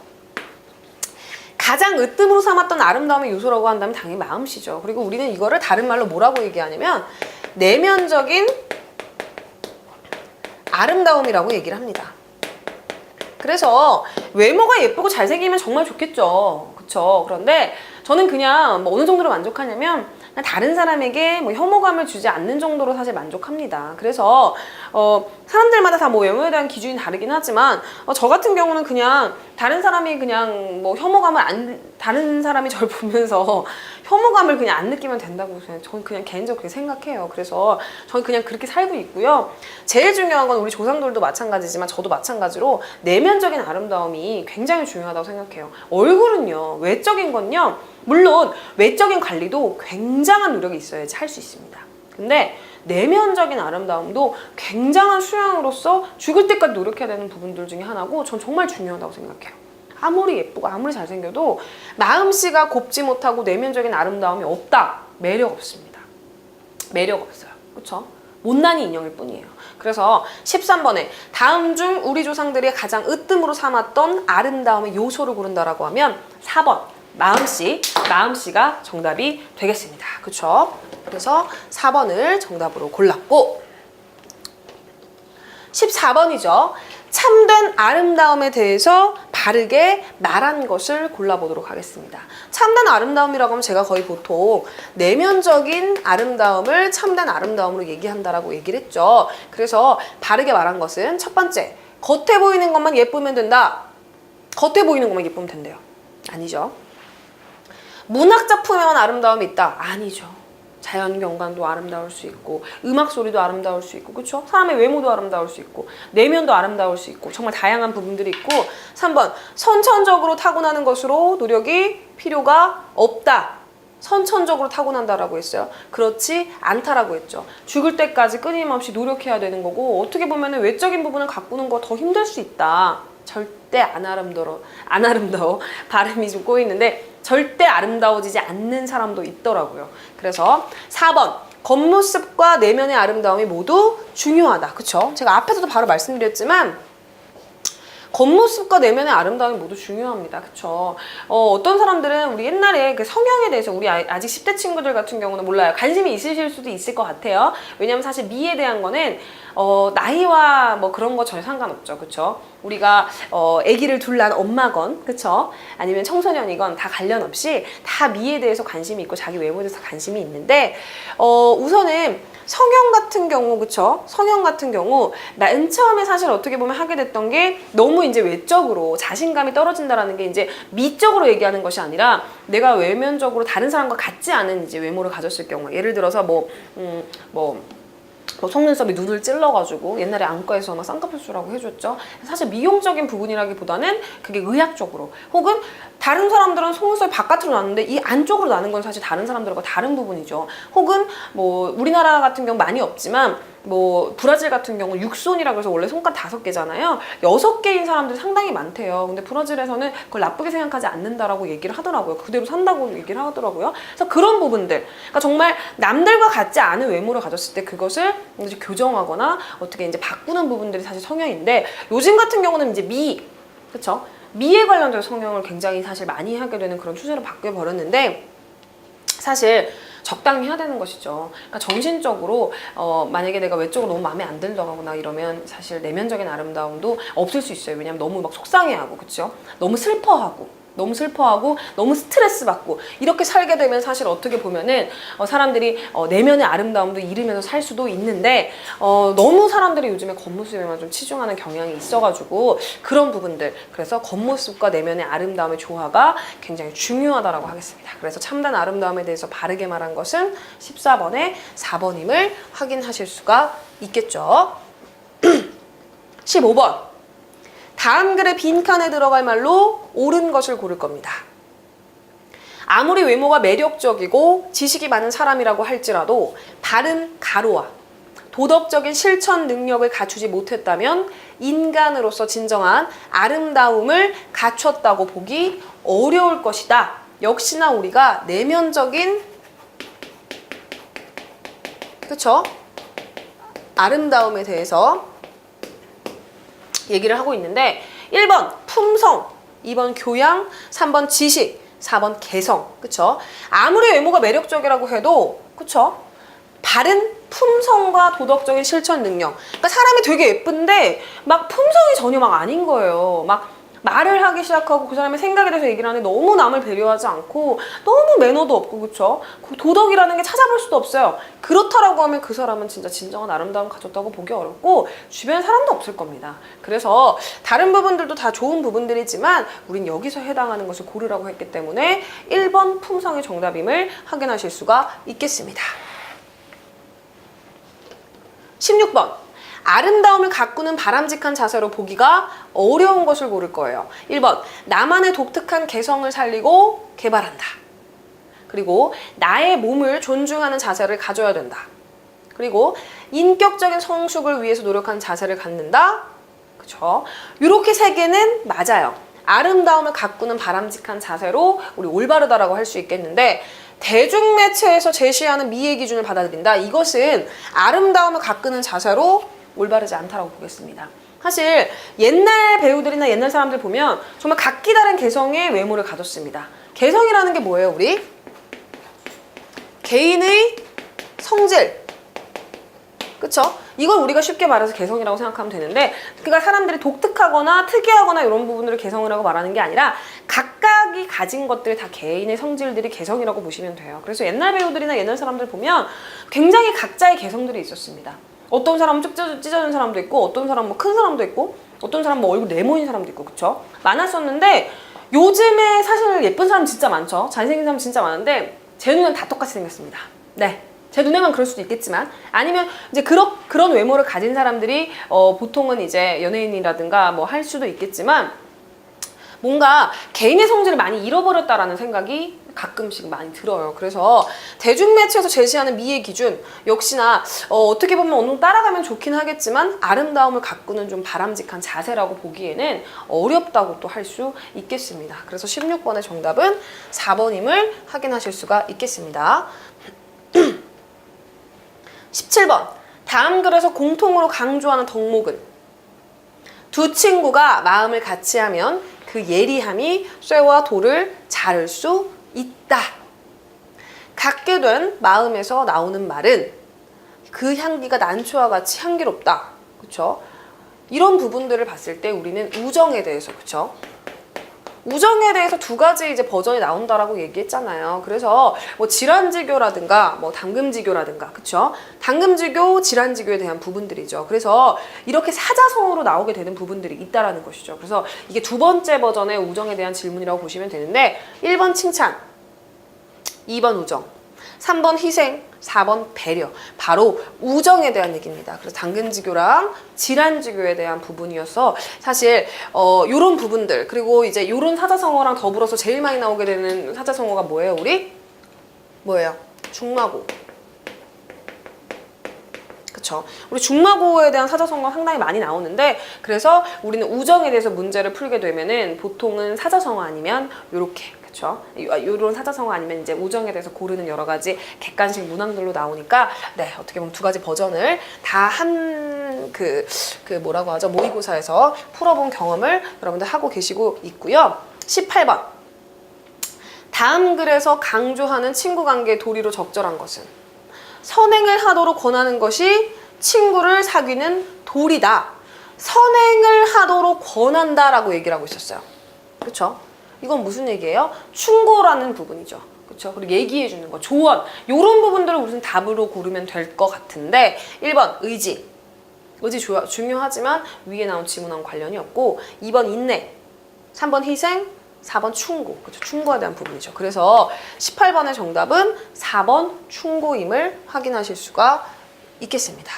가장 으뜸으로 삼았던 아름다움의 요소라고 한다면 당연히 마음씨죠. 그리고 우리는 이거를 다른 말로 뭐라고 얘기하냐면 내면적인 아름다움이라고 얘기를 합니다. 그래서 외모가 예쁘고 잘생기면 정말 좋겠죠. 그쵸? 그런데 저는 그냥 뭐 어느 정도로 만족하냐면 그냥 다른 사람에게 뭐 혐오감을 주지 않는 정도로 사실 만족합니다. 그래서 사람들마다 다 뭐 외모에 대한 기준이 다르긴 하지만 저 같은 경우는 그냥 다른 사람이 그냥 뭐 다른 사람이 저를 보면서 혐오감을 그냥 안 느끼면 된다고 저는 그냥 개인적으로 그렇게 생각해요. 그래서 저는 그냥 그렇게 살고 있고요. 제일 중요한 건 우리 조상들도 마찬가지지만 저도 마찬가지로 내면적인 아름다움이 굉장히 중요하다고 생각해요. 얼굴은요, 외적인 건요, 물론 외적인 관리도 굉장한 노력이 있어야지 할 수 있습니다. 근데 내면적인 아름다움도 굉장한 수양으로서 죽을 때까지 노력해야 되는 부분들 중에 하나고 전 정말 중요하다고 생각해요. 아무리 예쁘고 아무리 잘생겨도 마음씨가 곱지 못하고 내면적인 아름다움이 없다. 매력 없습니다. 매력 없어요. 그렇죠? 못난이 인형일 뿐이에요. 그래서 13번에 다음 중 우리 조상들이 가장 으뜸으로 삼았던 아름다움의 요소를 고른다라고 하면 4번 마음씨가 정답이 되겠습니다. 그렇죠? 그래서 4번을 정답으로 골랐고 14번이죠. 참된 아름다움에 대해서 바르게 말한 것을 골라보도록 하겠습니다. 참된 아름다움이라고 하면 제가 거의 보통 내면적인 아름다움을 참된 아름다움으로 얘기한다라고 얘기를 했죠. 그래서 바르게 말한 것은 첫 번째, 겉에 보이는 것만 예쁘면 된다. 겉에 보이는 것만 예쁘면 된대요. 아니죠. 문학작품에만 아름다움이 있다. 아니죠. 자연 경관도 아름다울 수 있고 음악 소리도 아름다울 수 있고 그렇죠? 사람의 외모도 아름다울 수 있고 내면도 아름다울 수 있고 정말 다양한 부분들이 있고 3번 선천적으로 타고나는 것으로 노력이 필요가 없다. 선천적으로 타고난다라고 했어요. 그렇지 않다라고 했죠. 죽을 때까지 끊임없이 노력해야 되는 거고 어떻게 보면 외적인 부분을 가꾸는 거 더 힘들 수 있다. 절대 안 아름다워. 발음이 좀 꼬이는데 절대 아름다워지지 않는 사람도 있더라고요. 그래서 4번 겉모습과 내면의 아름다움이 모두 중요하다. 그쵸? 제가 앞에서도 바로 말씀드렸지만 겉모습과 내면의 아름다움이 모두 중요합니다. 그쵸? 어떤 사람들은 우리 옛날에 그 성형에 대해서 우리 아직 10대 친구들 같은 경우는 몰라요. 관심이 있으실 수도 있을 것 같아요. 왜냐면 사실 미에 대한 거는 나이와 뭐 그런 거 전혀 상관없죠. 그쵸? 우리가 아기를 둘 낳은 엄마건, 그쵸? 아니면 청소년이건 다 관련 없이 다 미에 대해서 관심이 있고 자기 외모에 대해서 관심이 있는데 우선은 성형 같은 경우, 그쵸? 성형 같은 경우 맨 처음에 사실 어떻게 보면 하게 됐던 게 너무 이제 외적으로 자신감이 떨어진다라는 게 이제 미적으로 얘기하는 것이 아니라 내가 외면적으로 다른 사람과 같지 않은 이제 외모를 가졌을 경우, 예를 들어서 뭐 속눈썹에 눈을 찔러가지고 옛날에 안과에서 막 쌍꺼풀수라고 해줬죠. 사실 미용적인 부분이라기보다는 그게 의학적으로, 혹은 다른 사람들은 속눈썹이 바깥으로 나는데 이 안쪽으로 나는 건 사실 다른 사람들과 다른 부분이죠. 혹은 뭐 우리나라 같은 경우 많이 없지만 뭐 브라질 같은 경우 6손이라고 해서 원래 손가락 5개잖아요. 6개인 사람들이 상당히 많대요. 근데 브라질에서는 그걸 나쁘게 생각하지 않는다라고 얘기를 하더라고요. 그대로 산다고 얘기를 하더라고요. 그래서 그런 부분들, 그러니까 정말 남들과 같지 않은 외모를 가졌을 때 그것을 이제 교정하거나 어떻게 이제 바꾸는 부분들이 사실 성형인데, 요즘 같은 경우는 이제 그쵸? 미에 관련된 성형을 굉장히 사실 많이 하게 되는 그런 추세로 바뀌어 버렸는데, 사실 적당히 해야 되는 것이죠. 그러니까 정신적으로 만약에 내가 외적으로 너무 마음에 안 들거나 이러면 사실 내면적인 아름다움도 없을 수 있어요. 왜냐면 너무 막 속상해하고, 그쵸? 너무 슬퍼하고 너무 스트레스 받고 이렇게 살게 되면 사실 어떻게 보면은 사람들이 내면의 아름다움도 잃으면서 살 수도 있는데, 너무 사람들이 요즘에 겉모습에만 좀 치중하는 경향이 있어가지고 그런 부분들, 그래서 겉모습과 내면의 아름다움의 조화가 굉장히 중요하다라고 하겠습니다. 그래서 참된 아름다움에 대해서 바르게 말한 것은 14번에 4번임을 확인하실 수가 있겠죠. 15번. 다음 글의 빈칸에 들어갈 말로 옳은 것을 고를 겁니다. 아무리 외모가 매력적이고 지식이 많은 사람이라고 할지라도 바른 가로와 도덕적인 실천 능력을 갖추지 못했다면 인간으로서 진정한 아름다움을 갖췄다고 보기 어려울 것이다. 역시나 우리가 내면적인, 그쵸? 아름다움에 대해서 얘기를 하고 있는데, 1번 품성, 2번 교양, 3번 지식, 4번 개성, 그쵸? 아무리 외모가 매력적이라고 해도, 그쵸? 바른 품성과 도덕적인 실천 능력. 그러니까 사람이 되게 예쁜데 막 품성이 전혀 막 아닌 거예요. 막 말을 하기 시작하고 그 사람의 생각에 대해서 얘기를 하는데 너무 남을 배려하지 않고 너무 매너도 없고, 그쵸? 그 도덕이라는 게 찾아볼 수도 없어요. 그렇다라고 하면 그 사람은 진짜 진정한 아름다움 가졌다고 보기 어렵고 주변에 사람도 없을 겁니다. 그래서 다른 부분들도 다 좋은 부분들이지만 우린 여기서 해당하는 것을 고르라고 했기 때문에 1번 품성이 정답임을 확인하실 수가 있겠습니다. 16번. 아름다움을 가꾸는 바람직한 자세로 보기가 어려운 것을 고를 거예요. 1번. 나만의 독특한 개성을 살리고 개발한다. 그리고 나의 몸을 존중하는 자세를 가져야 된다. 그리고 인격적인 성숙을 위해서 노력하는 자세를 갖는다. 그쵸? 이렇게 세 개는 맞아요. 아름다움을 가꾸는 바람직한 자세로 우리 올바르다라고 할 수 있겠는데, 대중매체에서 제시하는 미의 기준을 받아들인다. 이것은 아름다움을 가꾸는 자세로 올바르지 않다라고 보겠습니다. 사실 옛날 배우들이나 옛날 사람들 보면 정말 각기 다른 개성의 외모를 가졌습니다. 개성이라는 게 뭐예요, 우리? 개인의 성질. 그쵸? 이걸 우리가 쉽게 말해서 개성이라고 생각하면 되는데, 그러니까 사람들이 독특하거나 특이하거나 이런 부분들을 개성이라고 말하는 게 아니라 각각이 가진 것들이 다 개인의 성질들이 개성이라고 보시면 돼요. 그래서 옛날 배우들이나 옛날 사람들 보면 굉장히 각자의 개성들이 있었습니다. 어떤 사람은 쭉 찢어진 사람도 있고, 어떤 사람은 뭐 큰 사람도 있고, 어떤 사람은 뭐 얼굴 네모인 사람도 있고, 그쵸? 많았었는데 요즘에 사실 예쁜 사람 진짜 많죠. 잘생긴 사람 진짜 많은데 제 눈에는 다 똑같이 생겼습니다. 네. 제 눈에만 그럴 수도 있겠지만, 아니면 이제 그런 외모를 가진 사람들이 보통은 이제 연예인이라든가 뭐 할 수도 있겠지만, 뭔가 개인의 성질을 많이 잃어버렸다라는 생각이 가끔씩 많이 들어요. 그래서 대중매체에서 제시하는 미의 기준 역시나 어떻게 보면 어느 정도 따라가면 좋긴 하겠지만 아름다움을 가꾸는 좀 바람직한 자세라고 보기에는 어렵다고 또 할 수 있겠습니다. 그래서 16번의 정답은 4번임을 확인하실 수가 있겠습니다. 17번. 다음 글에서 공통으로 강조하는 덕목은 두 친구가 마음을 같이 하면 그 예리함이 쇠와 돌을 자를 수 있다. 같게 된 마음에서 나오는 말은 그 향기가 난초와 같이 향기롭다. 그렇죠? 이런 부분들을 봤을 때 우리는 우정에 대해서, 그쵸? 우정에 대해서 두 가지 이제 버전이 나온다라고 얘기했잖아요. 그래서 뭐 질환지교라든가 뭐 당금지교라든가, 그쵸? 당금지교, 질환지교에 대한 부분들이죠. 그래서 이렇게 사자성어로 나오게 되는 부분들이 있다라는 것이죠. 그래서 이게 두 번째 버전의 우정에 대한 질문이라고 보시면 되는데 1번 칭찬, 2번 우정, 3번 희생, 4번 배려. 바로 우정에 대한 얘기입니다. 그래서 당근지교랑 질환지교에 대한 부분이어서 사실 요런 부분들, 그리고 이제 요런 사자성어랑 더불어서 제일 많이 나오게 되는 사자성어가 뭐예요? 우리? 뭐예요? 중마고. 그쵸? 우리 중마고에 대한 사자성어가 상당히 많이 나오는데, 그래서 우리는 우정에 대해서 문제를 풀게 되면은 보통은 사자성어 아니면 요렇게, 그쵸? 요런 사자성어 아니면 이제 우정에 대해서 고르는 여러 가지 객관식 문항들로 나오니까, 네, 어떻게 보면 두 가지 버전을 다 한 뭐라고 하죠? 모의고사에서 풀어본 경험을 여러분들 하고 계시고 있고요. 18번. 다음 글에서 강조하는 친구 관계의 도리로 적절한 것은? 선행을 하도록 권하는 것이 친구를 사귀는 도리다. 선행을 하도록 권한다라고 얘기를 하고 있었어요. 그렇죠? 이건 무슨 얘기예요? 충고라는 부분이죠. 그렇죠? 그리고 얘기해 주는 거, 조언. 이런 부분들을 무슨 답으로 고르면 될 것 같은데 1번 의지. 의지 중요하지만 위에 나온 지문하고 관련이 없고 2번 인내, 3번 희생, 4번 충고. 그렇죠? 충고에 대한 부분이죠. 그래서 18번의 정답은 4번 충고임을 확인하실 수가 있겠습니다.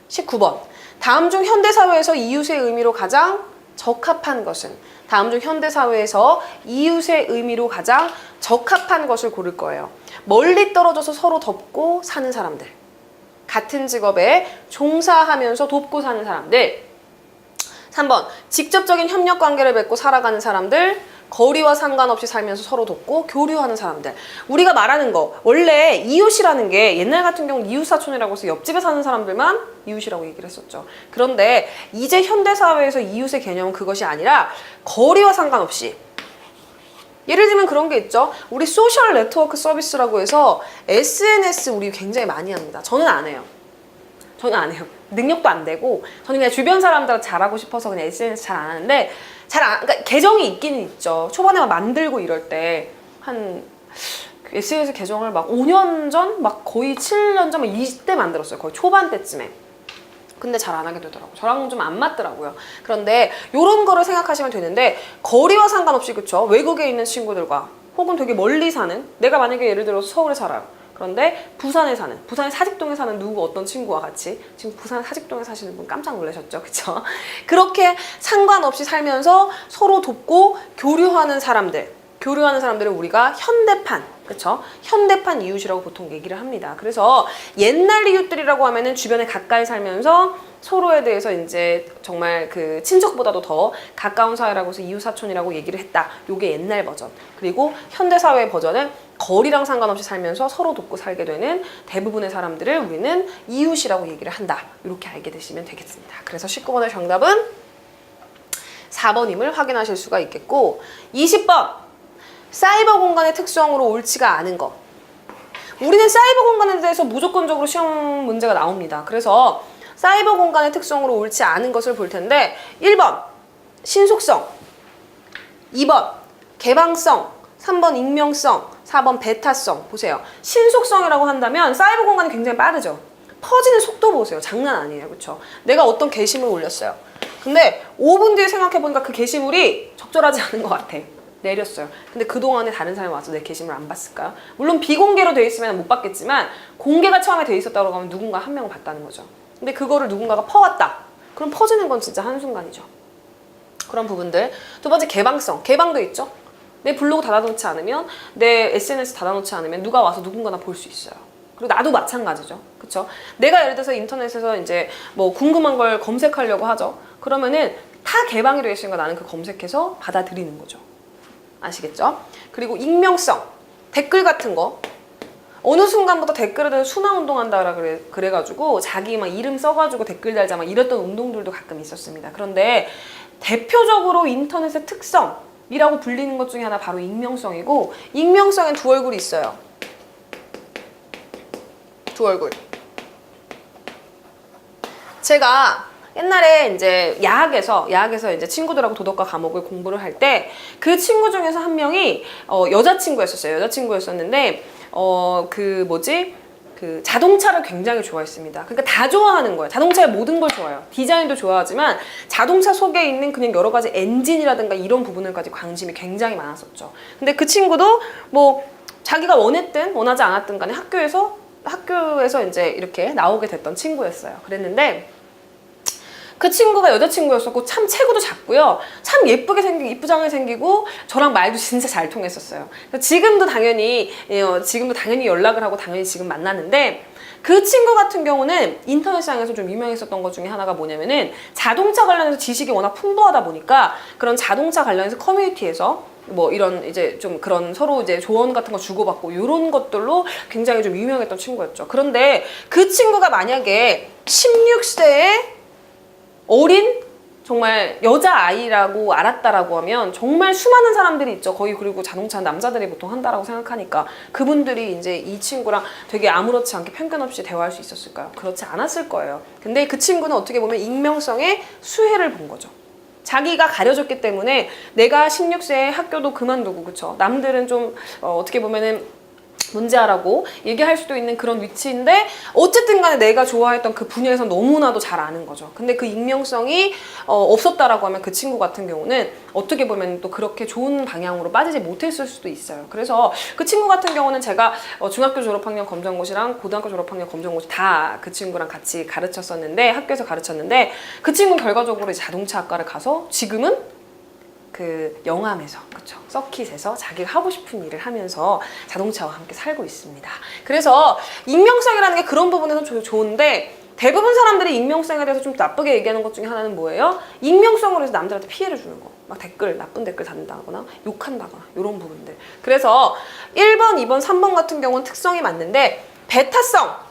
19번. 다음 중 현대사회에서 이웃의 의미로 가장 적합한 것은? 다음 중 현대사회에서 이웃의 의미로 가장 적합한 것을 고를 거예요. 멀리 떨어져서 서로 돕고 사는 사람들. 같은 직업에 종사하면서 돕고 사는 사람들. 3번, 직접적인 협력 관계를 맺고 살아가는 사람들, 거리와 상관없이 살면서 서로 돕고 교류하는 사람들. 우리가 말하는 거, 원래 이웃이라는 게 옛날 같은 경우는 이웃사촌이라고 해서 옆집에 사는 사람들만 이웃이라고 얘기를 했었죠. 그런데 이제 현대사회에서 이웃의 개념은 그것이 아니라 거리와 상관없이, 예를 들면 그런 게 있죠. 우리 소셜 네트워크 서비스라고 해서 SNS 우리 굉장히 많이 합니다. 저는 안 해요. 저는 안 해요. 능력도 안 되고, 저는 그냥 주변 사람들한테 잘하고 싶어서 그냥 SNS 잘 안 하는데, 그러니까 계정이 있기는 있죠. 초반에 막 만들고 이럴 때, SNS 계정을 막 5년 전? 막 거의 7년 전? 막 이때 만들었어요. 거의 초반 때쯤에. 근데 잘 안 하게 되더라고요. 저랑 좀 안 맞더라고요. 그런데 요런 거를 생각하시면 되는데, 거리와 상관없이, 그쵸? 외국에 있는 친구들과, 혹은 되게 멀리 사는, 내가 만약에 예를 들어서 서울에 살아요. 그런데 부산에 사직동에 사는 누구 어떤 친구와 같이, 지금 부산 사직동에 사시는 분 깜짝 놀라셨죠? 그쵸? 그렇게 상관없이 살면서 서로 돕고 교류하는 사람들을 우리가 현대판, 그쵸? 현대판 이웃이라고 보통 얘기를 합니다. 그래서 옛날 이웃들이라고 하면은 주변에 가까이 살면서 서로에 대해서 이제 정말 그 친척보다도 더 가까운 사이라고 해서 이웃사촌이라고 얘기를 했다. 요게 옛날 버전. 그리고 현대사회 버전은 거리랑 상관없이 살면서 서로 돕고 살게 되는 대부분의 사람들을 우리는 이웃이라고 얘기를 한다. 이렇게 알게 되시면 되겠습니다. 그래서 19번의 정답은 4번임을 확인하실 수가 있겠고, 20번. 사이버 공간의 특성으로 옳지가 않은 것. 우리는 사이버 공간에 대해서 무조건적으로 시험 문제가 나옵니다. 그래서 사이버 공간의 특성으로 옳지 않은 것을 볼 텐데 1번 신속성, 2번 개방성, 3번 익명성, 4번 베타성. 보세요. 신속성이라고 한다면 사이버 공간이 굉장히 빠르죠. 퍼지는 속도 보세요. 장난 아니에요. 그렇죠? 내가 어떤 게시물을 올렸어요. 근데 5분 뒤에 생각해보니까 그 게시물이 적절하지 않은 것 같아. 내렸어요. 근데 그동안에 다른 사람이 와서 내 게시물을 안 봤을까요? 물론 비공개로 돼 있으면 못 봤겠지만 공개가 처음에 돼 있었다고 하면 누군가 한 명은 봤다는 거죠. 근데 그거를 누군가가 퍼왔다. 그럼 퍼지는 건 진짜 한순간이죠. 그런 부분들. 두 번째 개방성. 개방도 있죠. 내 블로그 닫아놓지 않으면, 내 SNS 닫아놓지 않으면 누가 와서 누군가나 볼 수 있어요. 그리고 나도 마찬가지죠. 그쵸? 내가 예를 들어서 인터넷에서 이제 뭐 궁금한 걸 검색하려고 하죠. 그러면은 다 개방이 되어 있으니까 나는 그 검색해서 받아들이는 거죠. 아시겠죠? 그리고 익명성, 댓글 같은 거. 어느 순간부터 댓글에 대해서 순환운동한다 그래가지고 자기 막 이름 써가지고 댓글 달자 막 이랬던 운동들도 가끔 있었습니다. 그런데 대표적으로 인터넷의 특성이라고 불리는 것 중에 하나 바로 익명성이고, 익명성엔 두 얼굴이 있어요. 두 얼굴. 제가 옛날에 이제 야학에서 이제 친구들하고 도덕과 과목을 공부를 할 때 그 친구 중에서 한 명이 여자친구였었어요. 여자친구였었는데 그 자동차를 굉장히 좋아했습니다. 그러니까 다 좋아하는 거예요. 자동차의 모든 걸 좋아해요. 디자인도 좋아하지만 자동차 속에 있는 그냥 여러 가지 엔진이라든가 이런 부분을까지 관심이 굉장히 많았었죠. 근데 그 친구도 뭐 자기가 원했든 원하지 않았든 간에 학교에서 이제 이렇게 나오게 됐던 친구였어요. 그랬는데 그 친구가 여자친구였었고 참 체구도 작고요. 참 예쁘게 생기고 이쁘장하게 생기고 저랑 말도 진짜 잘 통했었어요. 지금도 당연히 연락을 하고 당연히 지금 만나는데 그 친구 같은 경우는 인터넷상에서 좀 유명했었던 것 중에 하나가 뭐냐면은 자동차 관련해서 지식이 워낙 풍부하다 보니까 그런 자동차 관련해서 커뮤니티에서 뭐 이런 이제 좀 그런 서로 이제 조언 같은 거 주고받고 이런 것들로 굉장히 좀 유명했던 친구였죠. 그런데 그 친구가 만약에 16세에 어린 정말 여자아이라고 알았다라고 하면 정말 수많은 사람들이 있죠. 거의 그리고 자동차 남자들이 보통 한다라고 생각하니까 그분들이 이제 이 친구랑 되게 아무렇지 않게 편견 없이 대화할 수 있었을까요? 그렇지 않았을 거예요. 근데 그 친구는 어떻게 보면 익명성의 수혜를 본 거죠. 자기가 가려졌기 때문에 내가 16세에 학교도 그만두고 그쵸? 남들은 좀 어떻게 보면은 문제아라고 얘기할 수도 있는 그런 위치인데 어쨌든 간에 내가 좋아했던 그 분야에서 너무나도 잘 아는 거죠. 근데 그 익명성이 없었다라고 하면 그 친구 같은 경우는 어떻게 보면 또 그렇게 좋은 방향으로 빠지지 못했을 수도 있어요. 그래서 그 친구 같은 경우는 제가 중학교 졸업학년 검정고시랑 고등학교 졸업학년 검정고시 다 그 친구랑 같이 가르쳤었는데 학교에서 가르쳤는데 그 친구는 결과적으로 이제 자동차학과를 가서 지금은 그 영암에서 그쵸 서킷에서 자기가 하고 싶은 일을 하면서 자동차와 함께 살고 있습니다. 그래서 익명성이라는 게 그런 부분에서 좋은데 대부분 사람들이 익명성에 대해서 좀 나쁘게 얘기하는 것 중에 하나는 뭐예요? 익명성으로 해서 남들한테 피해를 주는 거. 막 나쁜 댓글 달린다거나 욕한다거나 이런 부분들. 그래서 1번, 2번, 3번 같은 경우는 특성이 맞는데 베타성.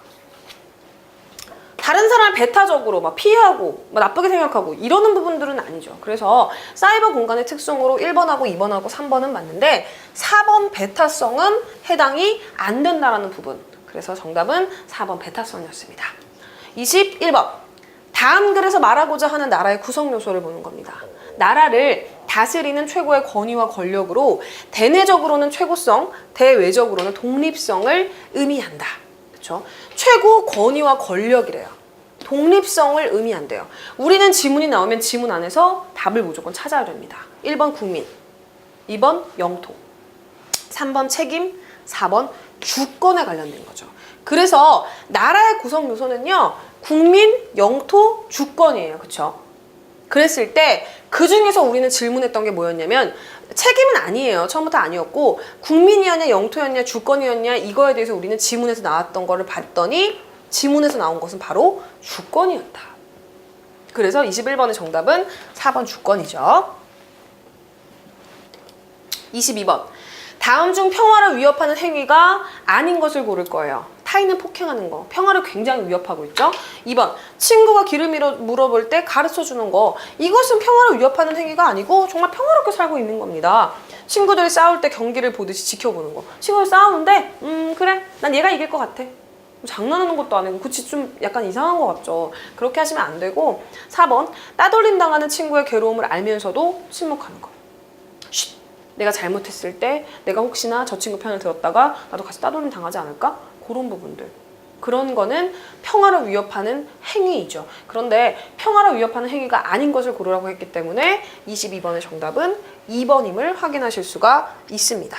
다른 사람을 배타적으로 막 피하고 막 나쁘게 생각하고 이러는 부분들은 아니죠. 그래서 사이버 공간의 특성으로 1번하고 2번하고 3번은 맞는데 4번 베타성은 해당이 안 된다라는 부분. 그래서 정답은 4번 베타성이었습니다. 21번. 다음 글에서 말하고자 하는 나라의 구성 요소를 보는 겁니다. 나라를 다스리는 최고의 권위와 권력으로 대내적으로는 최고성, 대외적으로는 독립성을 의미한다. 그렇죠? 최고 권위와 권력이래요. 독립성을 의미한대요. 우리는 지문이 나오면 지문 안에서 답을 무조건 찾아야 됩니다. 1번 국민, 2번 영토, 3번 책임, 4번 주권에 관련된 거죠. 그래서 나라의 구성 요소는요. 국민, 영토, 주권이에요. 그렇죠? 그랬을 때 그 중에서 우리는 질문했던 게 뭐였냐면 책임은 아니에요. 처음부터 아니었고 국민이었냐 영토였냐 주권이었냐 이거에 대해서 우리는 지문에서 나왔던 거를 봤더니 지문에서 나온 것은 바로 주권이었다. 그래서 21번의 정답은 4번 주권이죠. 22번. 다음 중 평화를 위협하는 행위가 아닌 것을 고를 거예요. 타인을 폭행하는 거, 평화를 굉장히 위협하고 있죠. 2번, 친구가 길을 물어볼 때 가르쳐주는 거. 이것은 평화를 위협하는 행위가 아니고 정말 평화롭게 살고 있는 겁니다. 친구들이 싸울 때 경기를 보듯이 지켜보는 거. 친구들 싸우는데 그래, 난 얘가 이길 것 같아. 장난하는 것도 아니고 그치 좀 약간 이상한 것 같죠. 그렇게 하시면 안 되고 4번, 따돌림 당하는 친구의 괴로움을 알면서도 침묵하는 거. 쉿. 내가 잘못했을 때 내가 혹시나 저 친구 편을 들었다가 나도 같이 따돌림 당하지 않을까? 그런 부분들. 그런 거는 평화를 위협하는 행위이죠. 그런데 평화를 위협하는 행위가 아닌 것을 고르라고 했기 때문에 22번의 정답은 2번임을 확인하실 수가 있습니다.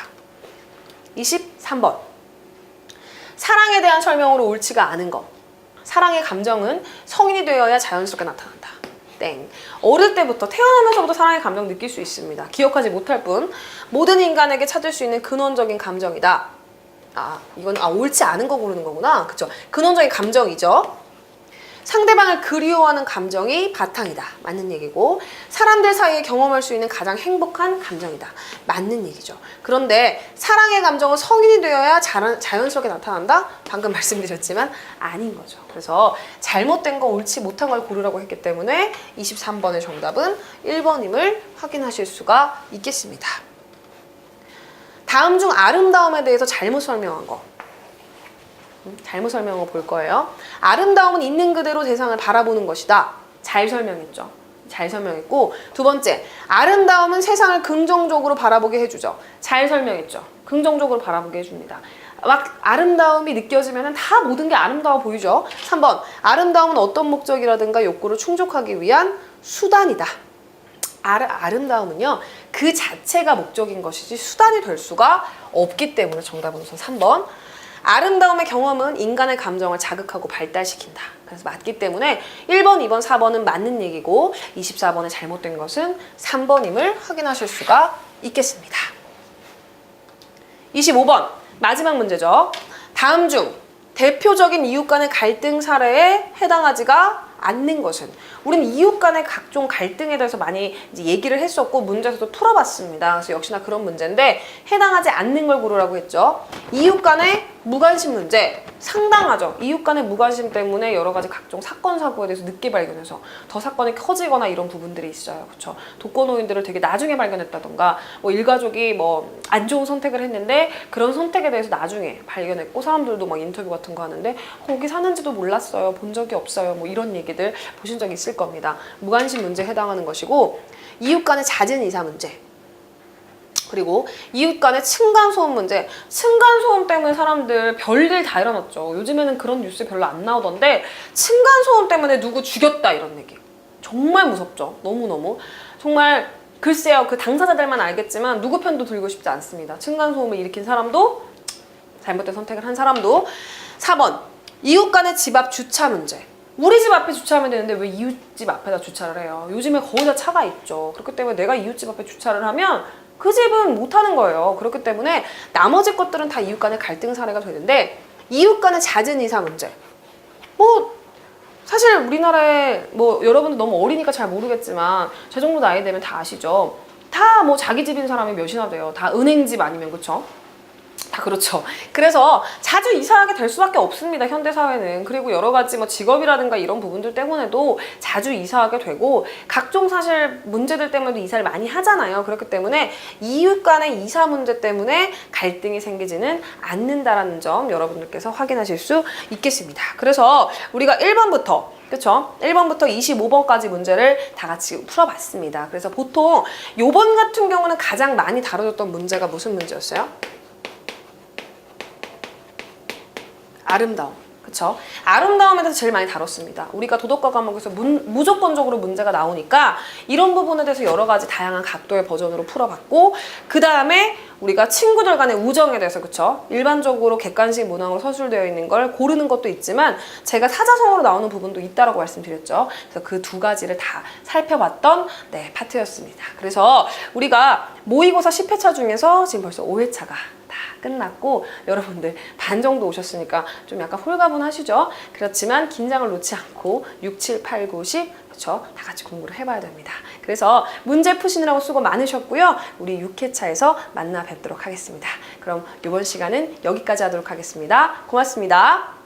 23번. 사랑에 대한 설명으로 옳지가 않은 것. 사랑의 감정은 성인이 되어야 자연스럽게 나타난다. 땡. 어릴 때부터 태어나면서부터 사랑의 감정 느낄 수 있습니다. 기억하지 못할 뿐 모든 인간에게 찾을 수 있는 근원적인 감정이다. 이건 옳지 않은 거 고르는 거구나. 그쵸? 근원적인 감정이죠. 상대방을 그리워하는 감정이 바탕이다. 맞는 얘기고 사람들 사이에 경험할 수 있는 가장 행복한 감정이다. 맞는 얘기죠. 그런데 사랑의 감정은 성인이 되어야 자연스럽게 나타난다? 방금 말씀드렸지만 아닌 거죠. 그래서 잘못된 거 옳지 못한 걸 고르라고 했기 때문에 23번의 정답은 1번임을 확인하실 수가 있겠습니다. 다음 중 아름다움에 대해서 잘못 설명한 거. 잘못 설명한 거 볼 거예요. 아름다움은 있는 그대로 세상을 바라보는 것이다. 잘 설명했죠. 잘 설명했고, 두 번째, 아름다움은 세상을 긍정적으로 바라보게 해주죠. 잘 설명했죠. 긍정적으로 바라보게 해줍니다. 막 아름다움이 느껴지면 다 모든 게 아름다워 보이죠. 3번, 아름다움은 어떤 목적이라든가 욕구를 충족하기 위한 수단이다. 아름다움은요, 그 자체가 목적인 것이지 수단이 될 수가 없기 때문에 정답은 우선 3번. 아름다움의 경험은 인간의 감정을 자극하고 발달시킨다. 그래서 맞기 때문에 1번, 2번, 4번은 맞는 얘기고 24번에 잘못된 것은 3번임을 확인하실 수가 있겠습니다. 25번 마지막 문제죠. 다음 중 대표적인 이웃 간의 갈등 사례에 해당하지가 않는 것은, 우리는 이웃 간의 각종 갈등에 대해서 많이 이제 얘기를 했었고 문제에서도 풀어봤습니다. 그래서 역시나 그런 문제인데 해당하지 않는 걸 고르라고 했죠. 이웃 간의 무관심 문제 상당하죠. 이웃 간의 무관심 때문에 여러 가지 각종 사건 사고에 대해서 늦게 발견해서 더 사건이 커지거나 이런 부분들이 있어요. 그렇죠? 독거노인들을 되게 나중에 발견했다던가 뭐 일가족이 뭐 안 좋은 선택을 했는데 그런 선택에 대해서 나중에 발견했고 사람들도 막 인터뷰 같은 거 하는데 거기 사는지도 몰랐어요. 본 적이 없어요. 뭐 이런 얘기들 보신 적 있을 겁니다. 무관심 문제에 해당하는 것이고, 이웃 간의 잦은 이사 문제, 그리고 이웃 간의 층간소음 문제. 층간소음 때문에 사람들 별일 다 일어났죠. 요즘에는 그런 뉴스 별로 안 나오던데 층간소음 때문에 누구 죽였다 이런 얘기. 정말 무섭죠. 너무너무. 정말 글쎄요. 그 당사자들만 알겠지만 누구 편도 들고 싶지 않습니다. 층간소음을 일으킨 사람도 잘못된 선택을 한 사람도. 4번 이웃 간의 집 앞 주차 문제. 우리 집 앞에 주차하면 되는데 왜 이웃집 앞에다 주차를 해요? 요즘에 거의 다 차가 있죠. 그렇기 때문에 내가 이웃집 앞에 주차를 하면 그 집은 못하는 거예요. 그렇기 때문에 나머지 것들은 다 이웃 간의 갈등 사례가 되는데, 이웃 간의 잦은 이사 문제. 뭐 사실 우리나라에 뭐 여러분들 너무 어리니까 잘 모르겠지만 제 정도 나이 되면 다 아시죠. 다 뭐 자기 집인 사람이 몇이나 돼요. 다 은행집 아니면. 그쵸? 다 그렇죠. 그래서 자주 이사하게 될 수밖에 없습니다. 현대사회는. 그리고 여러 가지 뭐 직업이라든가 이런 부분들 때문에도 자주 이사하게 되고 각종 사실 문제들 때문에도 이사를 많이 하잖아요. 그렇기 때문에 이웃 간의 이사 문제 때문에 갈등이 생기지는 않는다라는 점 여러분들께서 확인하실 수 있겠습니다. 그래서 우리가 1번부터 그쵸? 1번부터 25번까지 문제를 다 같이 풀어봤습니다. 그래서 보통 요번 같은 경우는 가장 많이 다뤄졌던 문제가 무슨 문제였어요? 아름다움. 그쵸? 아름다움에 대해서 제일 많이 다뤘습니다. 우리가 도덕과 과목에서 무조건적으로 문제가 나오니까 이런 부분에 대해서 여러 가지 다양한 각도의 버전으로 풀어봤고, 그 다음에 우리가 친구들 간의 우정에 대해서, 그쵸? 일반적으로 객관식 문항으로 서술되어 있는 걸 고르는 것도 있지만 제가 사자성어로 나오는 부분도 있다라고 말씀드렸죠. 그래서 그 두 가지를 다 살펴봤던 파트였습니다. 그래서 우리가 모의고사 10회차 중에서 지금 벌써 5회차가 다 끝났고 여러분들 반 정도 오셨으니까 좀 약간 홀가분하시죠? 그렇지만 긴장을 놓지 않고 6, 7, 8, 9, 10 그렇죠? 다 같이 공부를 해봐야 됩니다. 그래서 문제 푸시느라고 수고 많으셨고요. 우리 6회차에서 만나 뵙도록 하겠습니다. 그럼 이번 시간은 여기까지 하도록 하겠습니다. 고맙습니다.